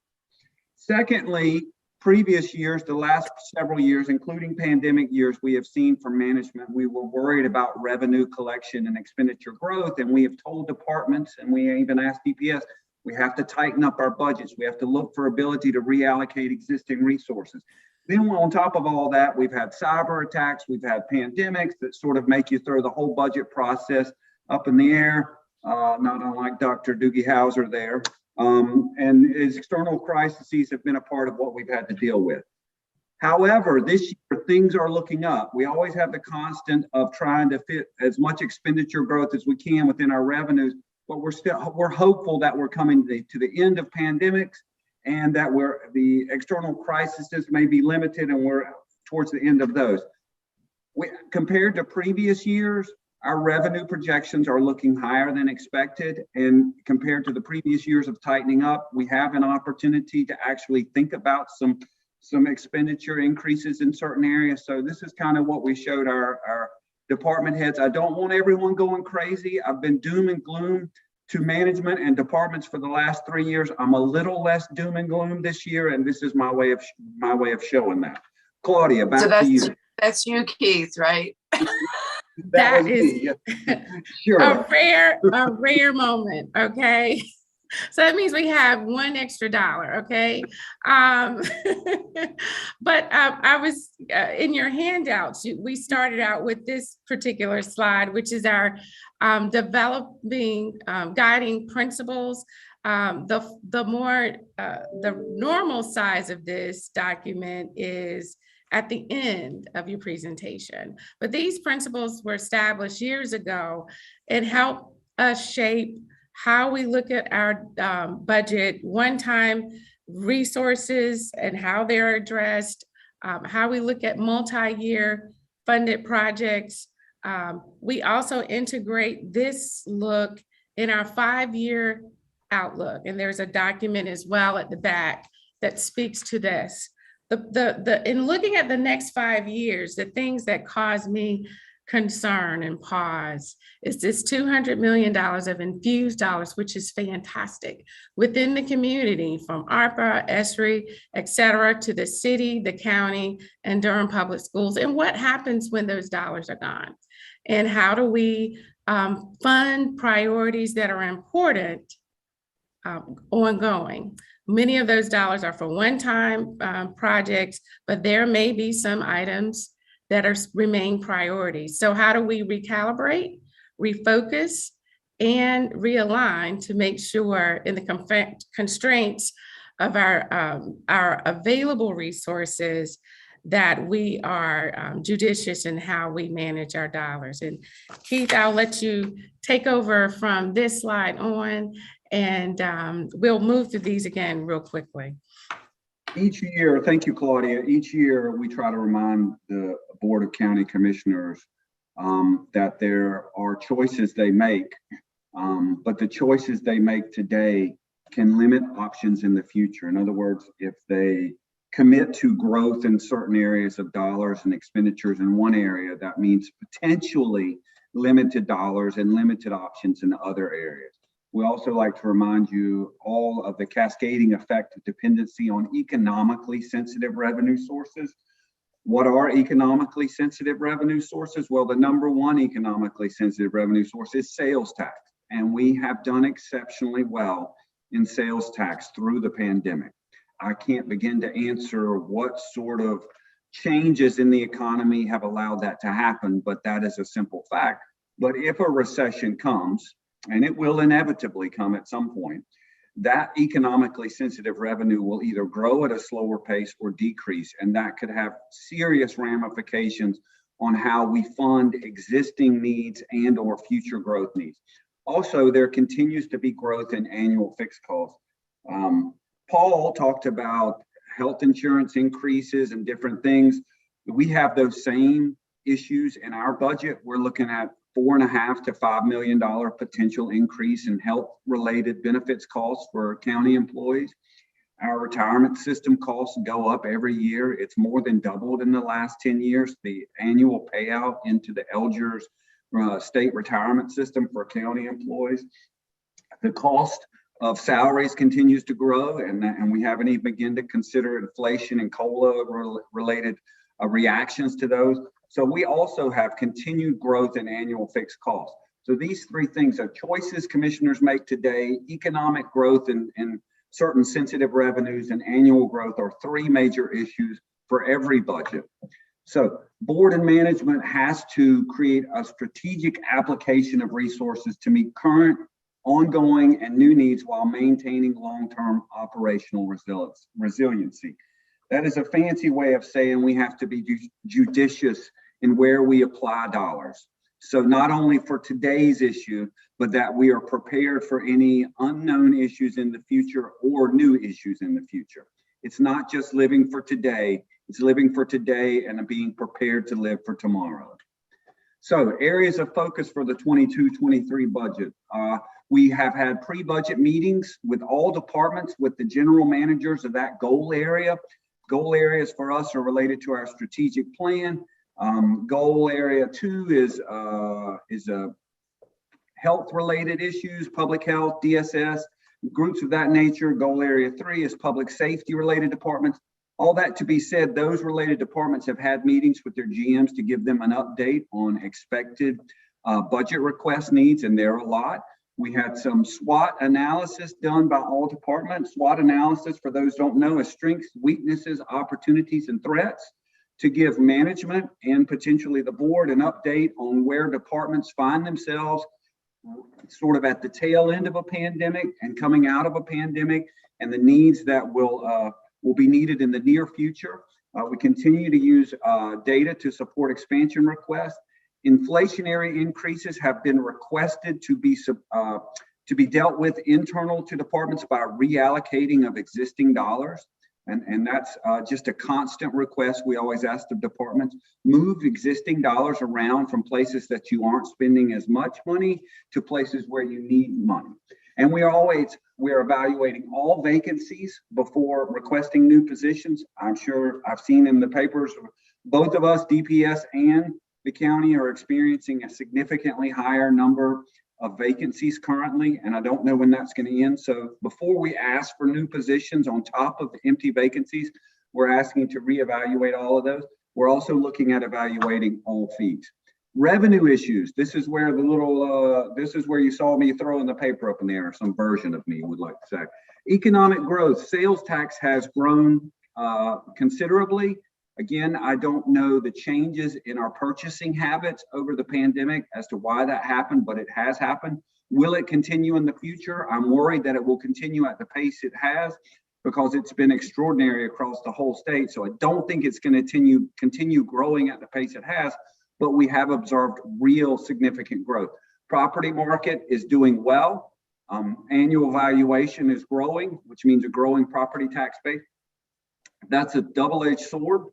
Secondly, previous years, the last several years, including pandemic years, we have seen from management, we were worried about revenue collection and expenditure growth. And we have told departments, and we even asked DPS, we have to tighten up our budgets. We have to look for ability to reallocate existing resources. Then on top of all that, we've had cyber attacks, we've had pandemics that sort of make you throw the whole budget process up in the air, not unlike Dr. Doogie Howser there. And external crises have been a part of what we've had to deal with. However, this year, things are looking up. We always have the constant of trying to fit as much expenditure growth as we can within our revenues, but we're hopeful that we're coming to the end of pandemics and that the external crises may be limited and we're towards the end of those. Compared to previous years, our revenue projections are looking higher than expected, and compared to the previous years of tightening up, we have an opportunity to actually think about some expenditure increases in certain areas. So this is kind of what we showed our department heads. I don't want everyone going crazy. I've been doom and gloom to management and departments for the last 3 years. I'm a little less doom and gloom this year, and this is my way of showing that. Claudia, back to you. That's you, Keith, right? That is sure. a rare moment. Okay. So that means we have $1 extra, okay? But I was in your handouts, we started out with this particular slide, which is our developing guiding principles. The normal size of this document is at the end of your presentation. But these principles were established years ago and help us shape how we look at our budget, one-time resources and how they're addressed, how we look at multi-year funded projects. We also integrate this look in our 5-year outlook. And there's a document as well at the back that speaks to this. In looking at the next 5 years, the things that cause me concern and pause is this $200 million of infused dollars, which is fantastic, within the community from ARPA, ESRI, et cetera, to the city, the county, and Durham Public Schools. And what happens when those dollars are gone? And how do we fund priorities that are important ongoing? Many of those dollars are for one-time projects, but there may be some items that remain priorities. So how do we recalibrate, refocus, and realign to make sure in the constraints of our available resources that we are judicious in how we manage our dollars? And Keith, I'll let you take over from this slide on, and we'll move through these again real quickly. Each year, thank you, Claudia. Each year, we try to remind the Board of County Commissioners that there are choices they make, but the choices they make today can limit options in the future. In other words, if they commit to growth in certain areas of dollars and expenditures in one area, that means potentially limited dollars and limited options in other areas. We also like to remind you all of the cascading effect of dependency on economically sensitive revenue sources. What are economically sensitive revenue sources? Well, the number one economically sensitive revenue source is sales tax. And we have done exceptionally well in sales tax through the pandemic. I can't begin to answer what sort of changes in the economy have allowed that to happen, but that is a simple fact. But if a recession comes, and it will inevitably come at some point, that economically sensitive revenue will either grow at a slower pace or decrease, and that could have serious ramifications on how we fund existing needs and or future growth needs. Also, there continues to be growth in annual fixed costs. Paul talked about health insurance increases and different things. We have those same issues in our budget. We're looking at $4.5 to $5 million potential increase in health-related benefits costs for county employees. Our retirement system costs go up every year. It's more than doubled in the last 10 years. The annual payout into the Elgers state retirement system for county employees. The cost of salaries continues to grow, and we haven't even begun to consider inflation and COLA related reactions to those. So we also have continued growth in annual fixed costs. So these three things are choices commissioners make today: economic growth and certain sensitive revenues and annual growth are three major issues for every budget. So board and management has to create a strategic application of resources to meet current, ongoing, and new needs while maintaining long-term operational resiliency. That is a fancy way of saying we have to be judicious in where we apply dollars. So not only for today's issue, but that we are prepared for any unknown issues in the future or new issues in the future. It's not just living for today, it's living for today and being prepared to live for tomorrow. So areas of focus for the 22-23 budget. We have had pre-budget meetings with all departments, with the general managers of that goal area. Goal areas for us are related to our strategic plan. Goal area 2 is health-related issues, public health, DSS, groups of that nature. Goal area 3 is public safety-related departments. All that to be said, those related departments have had meetings with their GMs to give them an update on expected budget request needs, and there are a lot. We had some SWOT analysis done by all departments. SWOT analysis, for those who don't know, is strengths, weaknesses, opportunities, and threats, to give management and potentially the board an update on where departments find themselves sort of at the tail end of a pandemic and coming out of a pandemic, and the needs that will be needed in the near future. We continue to use data to support expansion requests. Inflationary increases have been requested to be dealt with internal to departments by reallocating of existing dollars. And that's just a constant request. We always ask the departments, move existing dollars around from places that you aren't spending as much money to places where you need money. And we're evaluating all vacancies before requesting new positions. I'm sure I've seen in the papers, both of us, DPS and the county, are experiencing a significantly higher number of vacancies currently, and I don't know when that's going to end. So before we ask for new positions on top of the empty vacancies, we're asking to reevaluate all of those. We're also looking at evaluating all fees. Revenue issues. This is where this is where you saw me throwing the paper up in the air, some version of me would like to say. Economic growth. Sales tax has grown considerably. Again, I don't know the changes in our purchasing habits over the pandemic as to why that happened, but it has happened. Will it continue in the future? I'm worried that it will continue at the pace it has, because it's been extraordinary across the whole state. So I don't think it's going to continue growing at the pace it has, but we have observed real significant growth. Property market is doing well. Annual valuation is growing, which means a growing property tax base. That's a double-edged sword.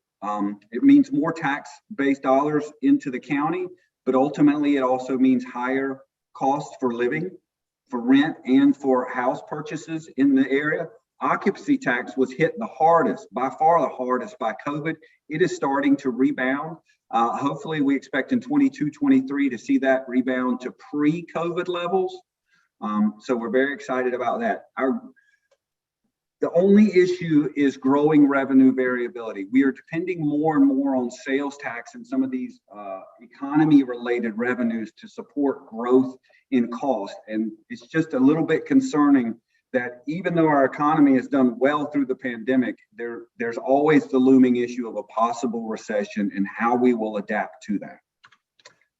It means more tax-based dollars into the county, but ultimately it also means higher costs for living for rent and for house purchases in the area. Occupancy tax was hit the hardest, by far the hardest, by COVID. It is starting to rebound. Hopefully we expect in 22-23 to see that rebound to pre-COVID levels. So we're very excited about that. The only issue is growing revenue variability. We are depending more and more on sales tax and some of these economy-related revenues to support growth in cost. And it's just a little bit concerning that even though our economy has done well through the pandemic, there's always the looming issue of a possible recession and how we will adapt to that.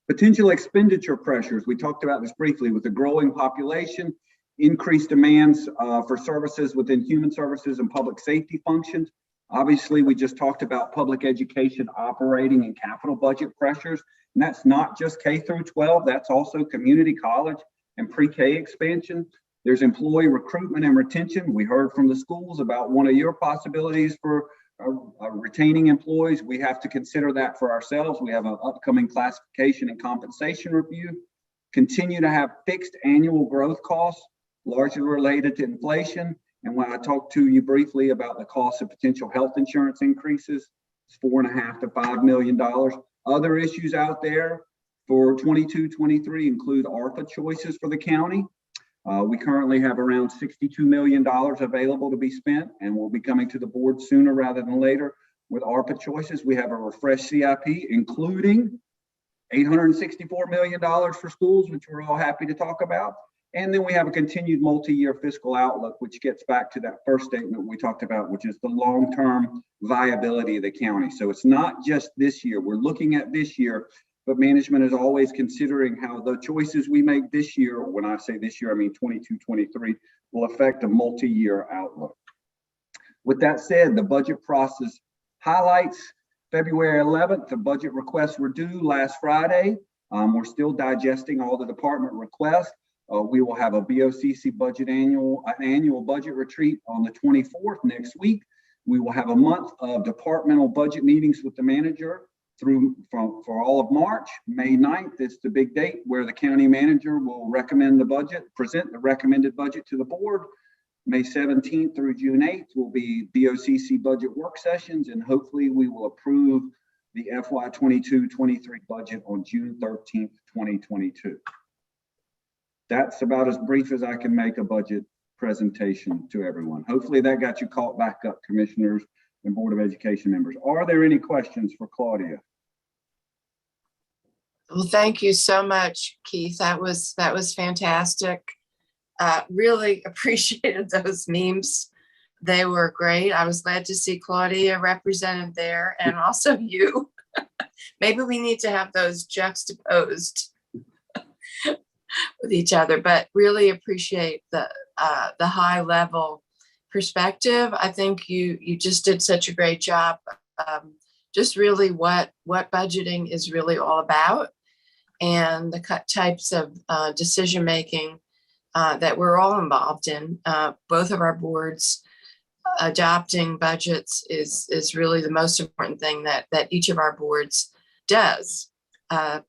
Potential expenditure pressures, we talked about this briefly, with the growing population, increased demands for services within human services and public safety functions. Obviously, we just talked about public education operating and capital budget pressures. And that's not just K through 12, that's also community college and pre-K expansion. There's employee recruitment and retention. We heard from the schools about one of your possibilities for retaining employees. We have to consider that for ourselves. We have an upcoming classification and compensation review. Continue to have fixed annual growth costs, largely related to inflation. And when I talked to you briefly about the cost of potential health insurance increases, it's $4.5 to $5 million. Other issues out there for 22-23 include ARPA choices for the county. We currently have around $62 million available to be spent, and we'll be coming to the board sooner rather than later with ARPA choices. We have a refreshed CIP, including $864 million for schools, which we're all happy to talk about. And then we have a continued multi-year fiscal outlook, which gets back to that first statement we talked about, which is the long-term viability of the county. So it's not just this year. We're looking at this year, but management is always considering how the choices we make this year, when I say this year, I mean 22-23, will affect a multi-year outlook. With that said, the budget process highlights February 11th, the budget requests were due last Friday. We're still digesting all the department requests. We will have a BOCC budget annual budget retreat on the 24th next week. We will have a month of departmental budget meetings with the manager for all of March. May 9th is the big date where the county manager will recommend the budget, present the recommended budget to the board. May 17th through June 8th will be BOCC budget work sessions, and hopefully we will approve the FY 22-23 budget on June 13th, 2022. That's about as brief as I can make a budget presentation to everyone. Hopefully that got you caught back up, commissioners and Board of Education members. Are there any questions for Claudia? Well, thank you so much, Keith. That was fantastic. Really appreciated those memes. They were great. I was glad to see Claudia represented there, and also you. Maybe we need to have those juxtaposed with each other, but really appreciate the high level perspective. I think you just did such a great job. Just really what budgeting is really all about, and the types of decision making that we're all involved in. Both of our boards adopting budgets is really the most important thing that each of our boards does,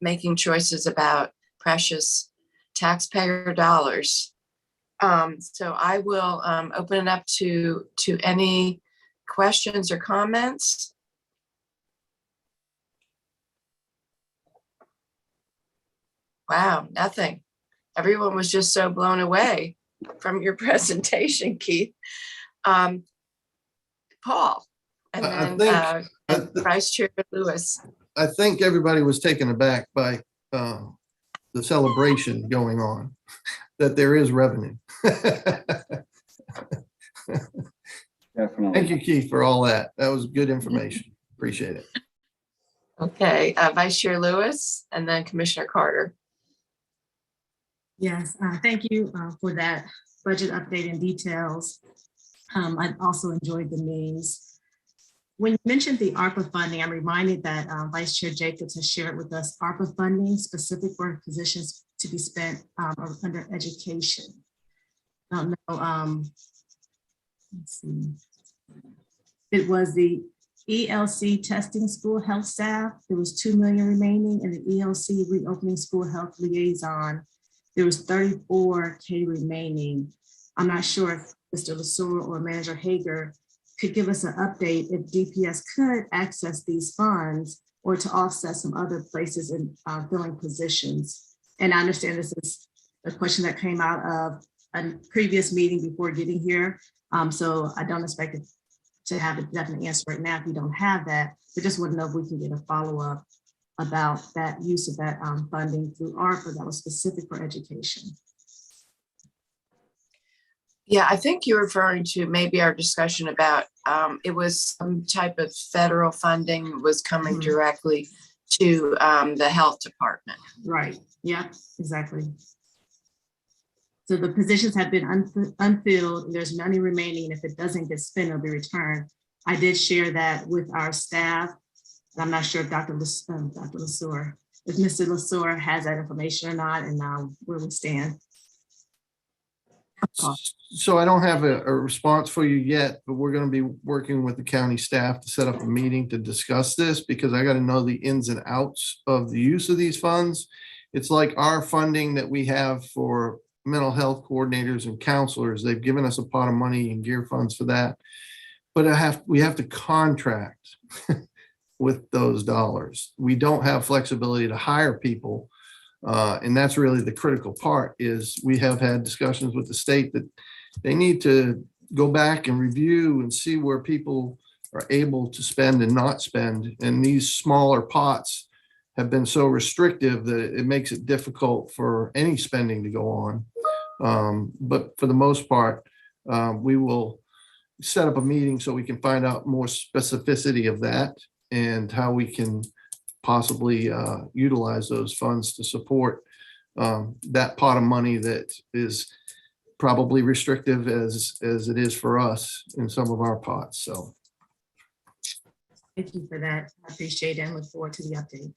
making choices about precious taxpayer dollars. So I will open it up to any questions or comments. Wow, nothing. Everyone was just so blown away from your presentation, Keith. Paul, and then Vice Chair Lewis. I think everybody was taken aback by the celebration going on, that there is revenue. Definitely. Thank you, Keith, for all that. That was good information. Appreciate it. Okay, Vice Chair Lewis, and then Commissioner Carter. Yes, thank you for that budget update and details. I also enjoyed the memes. When you mentioned the ARPA funding, I'm reminded that Vice Chair Jacobs has shared with us ARPA funding specific for positions to be spent under education. I don't know, let's see. It was the ELC testing school health staff. There was $2 million remaining, and the ELC reopening school health liaison there was 34K remaining. I'm not sure if Mr. Lesueur or Manager Hager could give us an update if DPS could access these funds or to offset some other places in filling positions. And I understand this is a question that came out of a previous meeting before getting here. So I don't expect it to have a definite answer right now if you don't have that. But just want to know if we can get a follow-up about that use of that funding through ARPA that was specific for education. Yeah, I think you're referring to maybe our discussion about it was some type of federal funding was coming directly to the health department. Right. Yeah, exactly. So the positions have been unfilled. There's money remaining. If it doesn't get spent, it'll be returned. I did share that with our staff. I'm not sure if Dr. Lesueur, if Mr. Lesueur has that information or not, and where we stand. So I don't have a response for you yet, but we're going to be working with the county staff to set up a meeting to discuss this, because I got to know the ins and outs of the use of these funds. It's like our funding that we have for mental health coordinators and counselors. They've given us a pot of money and gear funds for that, but we have to contract with those dollars. We don't have flexibility to hire people. And that's really the critical part. Is we have had discussions with the state that they need to go back and review and see where people are able to spend and not spend. And these smaller pots have been so restrictive that it makes it difficult for any spending to go on. But for the most part, we will set up a meeting so we can find out more specificity of that and how we can possibly utilize those funds to support that pot of money that is probably restrictive as it is for us in some of our pots. So thank you for that. I appreciate it and look forward to the update.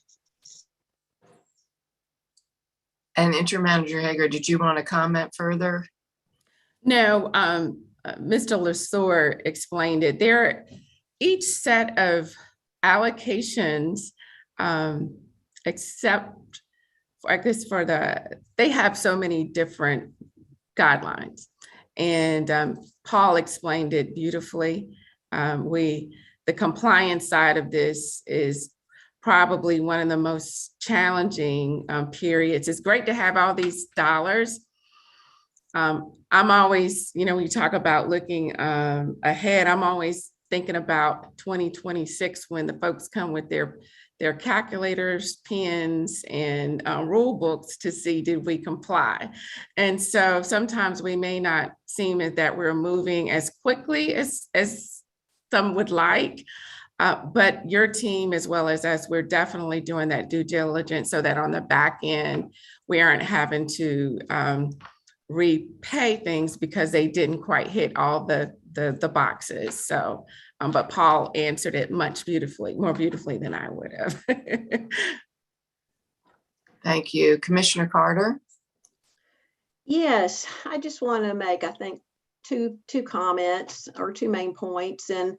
And Interim Manager Hager, did you want to comment further? No, Mr. Lesueur explained it. Each set of allocations, except for, I guess they have so many different guidelines. And Paul explained it beautifully. The compliance side of this is probably one of the most challenging periods. It's great to have all these dollars. I'm always, when you talk about looking ahead, I'm always thinking about 2026 when the folks come with their calculators, pens, and rule books to see, did we comply? And so sometimes we may not seem that we're moving as quickly as some would like, but your team, as well as us, we're definitely doing that due diligence so that on the back end, we aren't having to repay things because they didn't quite hit all the boxes. So, but Paul answered it more beautifully than I would have. Thank you. Commissioner Carter? Yes, I just want to make, I think, two comments or two main points. And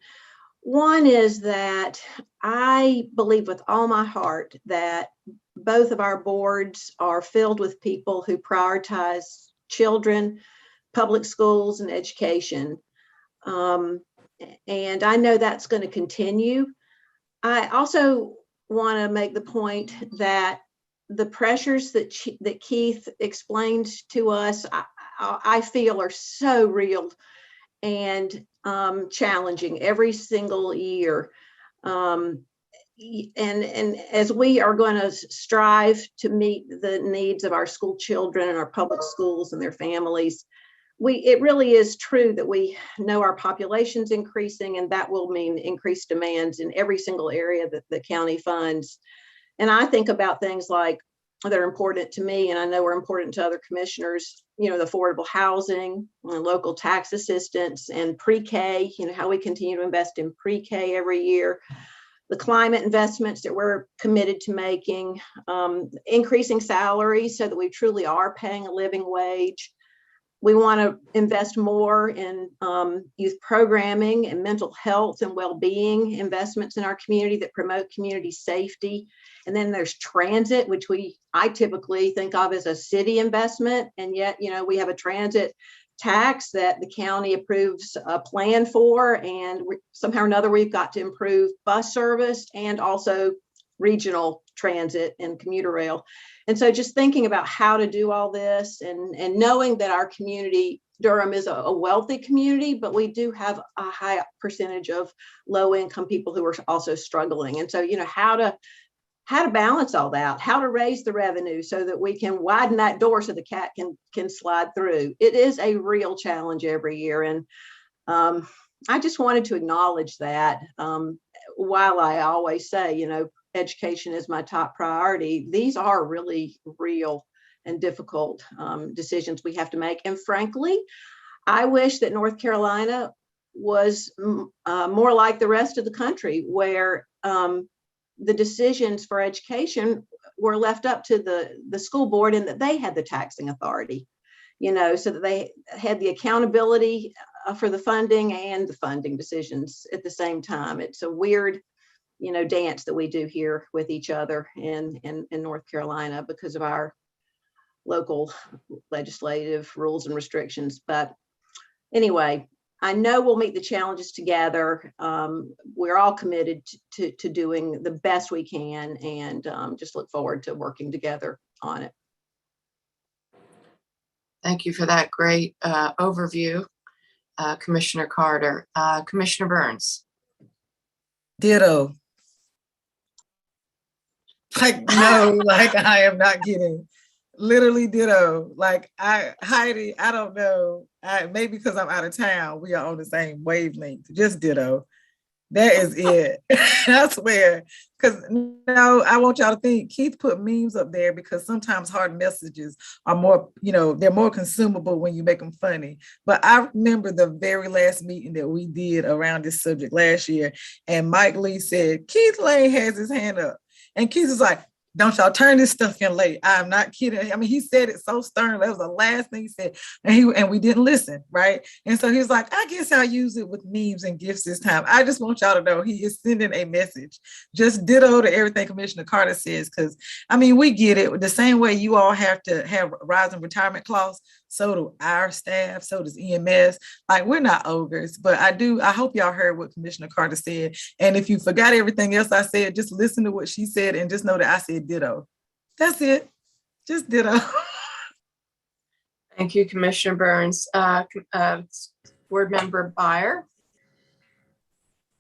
one is that I believe with all my heart that both of our boards are filled with people who prioritize children, public schools, and education. And I know that's going to continue. I also want to make the point that the pressures that Keith explained to us, I feel are so real and challenging every single year. And as we are going to strive to meet the needs of our school children and our public schools and their families, it really is true that we know our population's increasing, and that will mean increased demands in every single area that the county funds. And I think about things like that are important to me, and I know are important to other commissioners, the affordable housing, local tax assistance, and pre-K, how we continue to invest in pre-K every year, the climate investments that we're committed to making, increasing salaries so that we truly are paying a living wage. We want to invest more in youth programming and mental health and well-being investments in our community that promote community safety. And then there's transit, which I typically think of as a city investment. And yet, we have a transit tax that the county approves a plan for. And somehow or another, we've got to improve bus service and also regional transit and commuter rail. And so just thinking about how to do all this and knowing that our community, Durham is a wealthy community, but we do have a high percentage of low income people who are also struggling. And so, how to balance all that, how to raise the revenue so that we can widen that door so the cat can slide through. It is a real challenge every year. And I just wanted to acknowledge that while I always say, education is my top priority, these are really real and difficult decisions we have to make. And frankly, I wish that North Carolina was more like the rest of the country, where the decisions for education were left up to the school board and that they had the taxing authority, so that they had the accountability for the funding and the funding decisions at the same time. It's a weird dance that we do here with each other in North Carolina because of our local legislative rules and restrictions. But anyway, I know we'll meet the challenges together. We're all committed to doing the best we can, and just look forward to working together on it. Thank you for that great overview, Commissioner Carter. Commissioner Burns. Ditto. No, I am not kidding. Literally ditto. Heidi, I don't know. Maybe because I'm out of town, we are on the same wavelength. Just ditto. That is it. I swear. Because I want y'all to think Keith put memes up there because sometimes hard messages are more, they're more consumable when you make them funny. But I remember the very last meeting that we did around this subject last year, and Mike Lee said, Keith Lane has his hand up. And Keith was like, don't y'all turn this stuff in late. I'm not kidding. I mean, he said it so stern. That was the last thing he said. And we didn't listen, right? And so he was like, I guess I'll use it with memes and gifts this time. I just want y'all to know he is sending a message. Just ditto to everything Commissioner Carter says, because, we get it. The same way you all have to have rising retirement clause, so do our staff, so does EMS. We're not ogres, but I hope y'all heard what Commissioner Carter said. And if you forgot everything else I said, just listen to what she said and just know that I said ditto. That's it. Just ditto. Thank you, Commissioner Burns. Board Member Byer.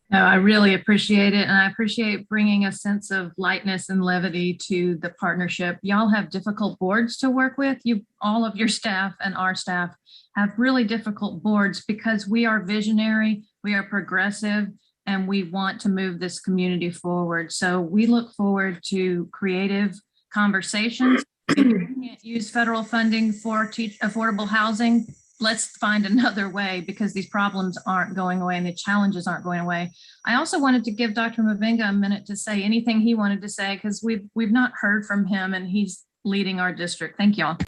No, I really appreciate it. And I appreciate bringing a sense of lightness and levity to the partnership. Y'all have difficult boards to work with. All of your staff and our staff have really difficult boards because we are visionary, we are progressive, and we want to move this community forward. So we look forward to creative conversations. If you can't use federal funding for affordable housing, let's find another way, because these problems aren't going away and the challenges aren't going away. I also wanted to give Dr. Mavinga a minute to say anything he wanted to say, because we've not heard from him and he's leading our district. Thank y'all.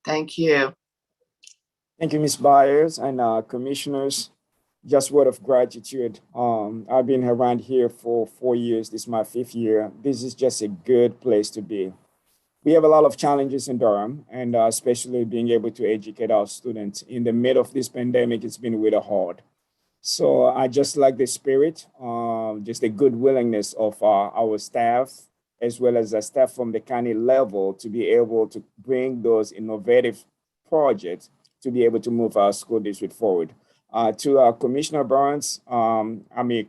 Thank you. Thank you, Ms. Byers and commissioners. Just word of gratitude. I've been around here for 4 years. This is my 5th year. This is just a good place to be. We have a lot of challenges in Durham, and especially being able to educate our students. In the middle of this pandemic, it's been really hard. So I just like the spirit, just the good willingness of our staff, as well as the staff from the county level, to be able to bring those innovative projects to be able to move our school district forward. To Commissioner Burns,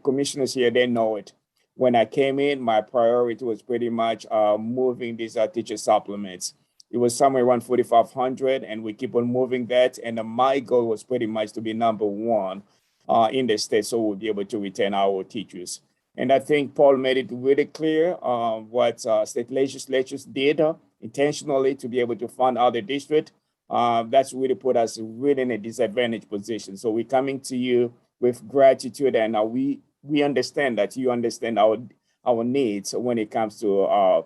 commissioners here, they know it. When I came in, my priority was pretty much moving these teacher supplements. It was somewhere around 4,500, and we keep on moving that. And my goal was pretty much to be #1 in the state, so we'll be able to retain our teachers. And I think Paul made it really clear what state legislatures did intentionally to be able to fund other districts. That's really put us really in a disadvantaged position. So we're coming to you with gratitude, and we understand that you understand our needs when it comes to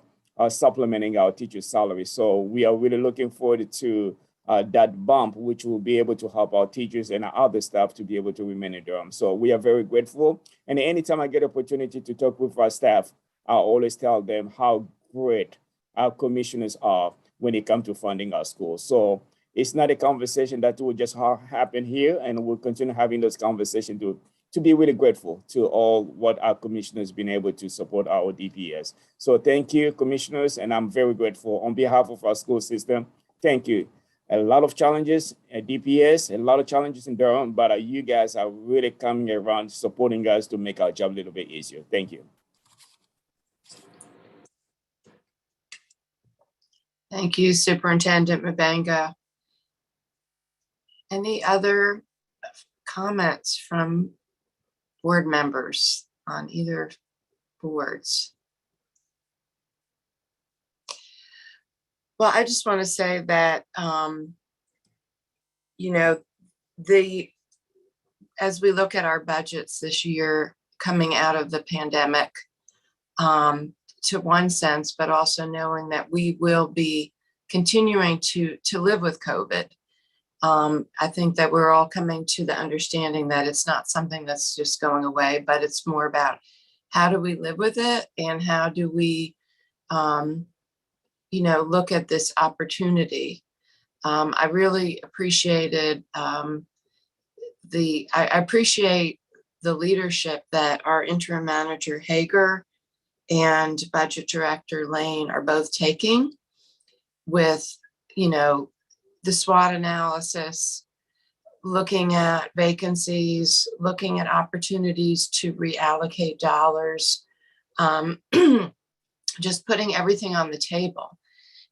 supplementing our teachers' salaries. So we are really looking forward to that bump, which will be able to help our teachers and our other staff to be able to remain in Durham. So we are very grateful. And anytime I get opportunity to talk with our staff, I always tell them how great our commissioners are when it comes to funding our schools. So it's not a conversation that will just happen here, and we'll continue having those conversations to be really grateful to all what our commissioners been able to support our DPS. So thank you, commissioners, and I'm very grateful on behalf of our school system. Thank you. A lot of challenges at DPS, a lot of challenges in Durham, but you guys are really coming around supporting us to make our job a little bit easier. Thank you. Thank you, Superintendent Mbenga. Any other comments from board members on either boards? Well, I just want to say that, you know, as we look at our budgets this year coming out of the pandemic, to one sense, but also knowing that we will be continuing to live with COVID. I think that we're all coming to the understanding that it's not something that's just going away, but it's more about how do we live with it and how do we, you know, look at this opportunity. I really appreciated I appreciate the leadership that our interim manager Hager and budget director Lane are both taking with, you know, the SWOT analysis, looking at vacancies, looking at opportunities to reallocate dollars, just putting everything on the table.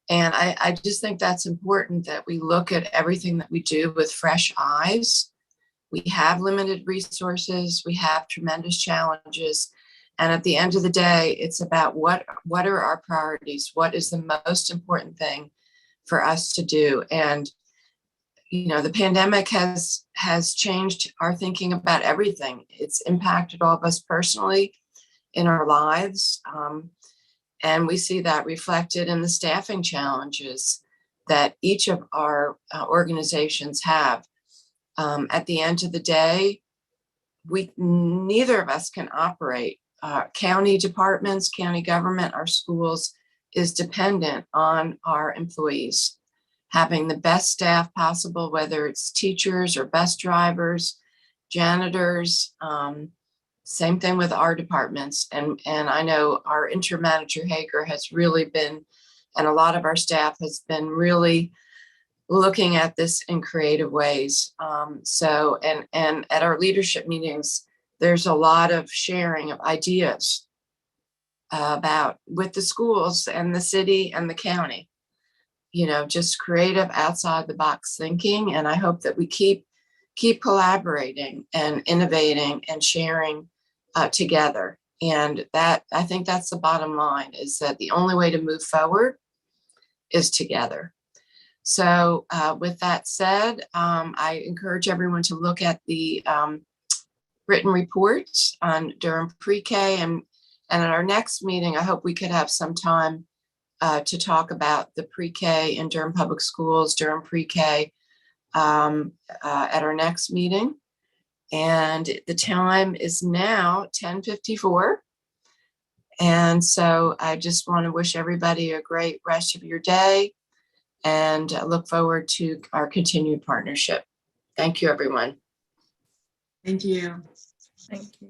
And I just think that's important that we look at everything that we do with fresh eyes. We have limited resources, we have tremendous challenges. And at the end of the day, it's about what are our priorities? What is the most important thing for us to do? And, you know, the pandemic has changed our thinking about everything. It's impacted all of us personally in our lives. And we see that reflected in the staffing challenges that each of our organizations have. At the end of the day, neither of us can operate. County departments, county government, our schools is dependent on our employees having the best staff possible, whether it's teachers or bus drivers, janitors, same thing with our departments. And I know our interim manager Hager has really been, and a lot of our staff has been really looking at this in creative ways. And at our leadership meetings, there's a lot of sharing of ideas about with the schools and the city and the county, you know, just creative outside the box thinking. And I hope that we keep collaborating and innovating and sharing together. And that, I think that's the bottom line, is that the only way to move forward is together. So with that said, I encourage everyone to look at the written reports on Durham pre-K, and at our next meeting, I hope we could have some time to talk about the pre-K in Durham Public Schools, Durham pre-K at our next meeting. And the time is now 10:54. And so I just want to wish everybody a great rest of your day and look forward to our continued partnership. Thank you, everyone. Thank you. Thank you.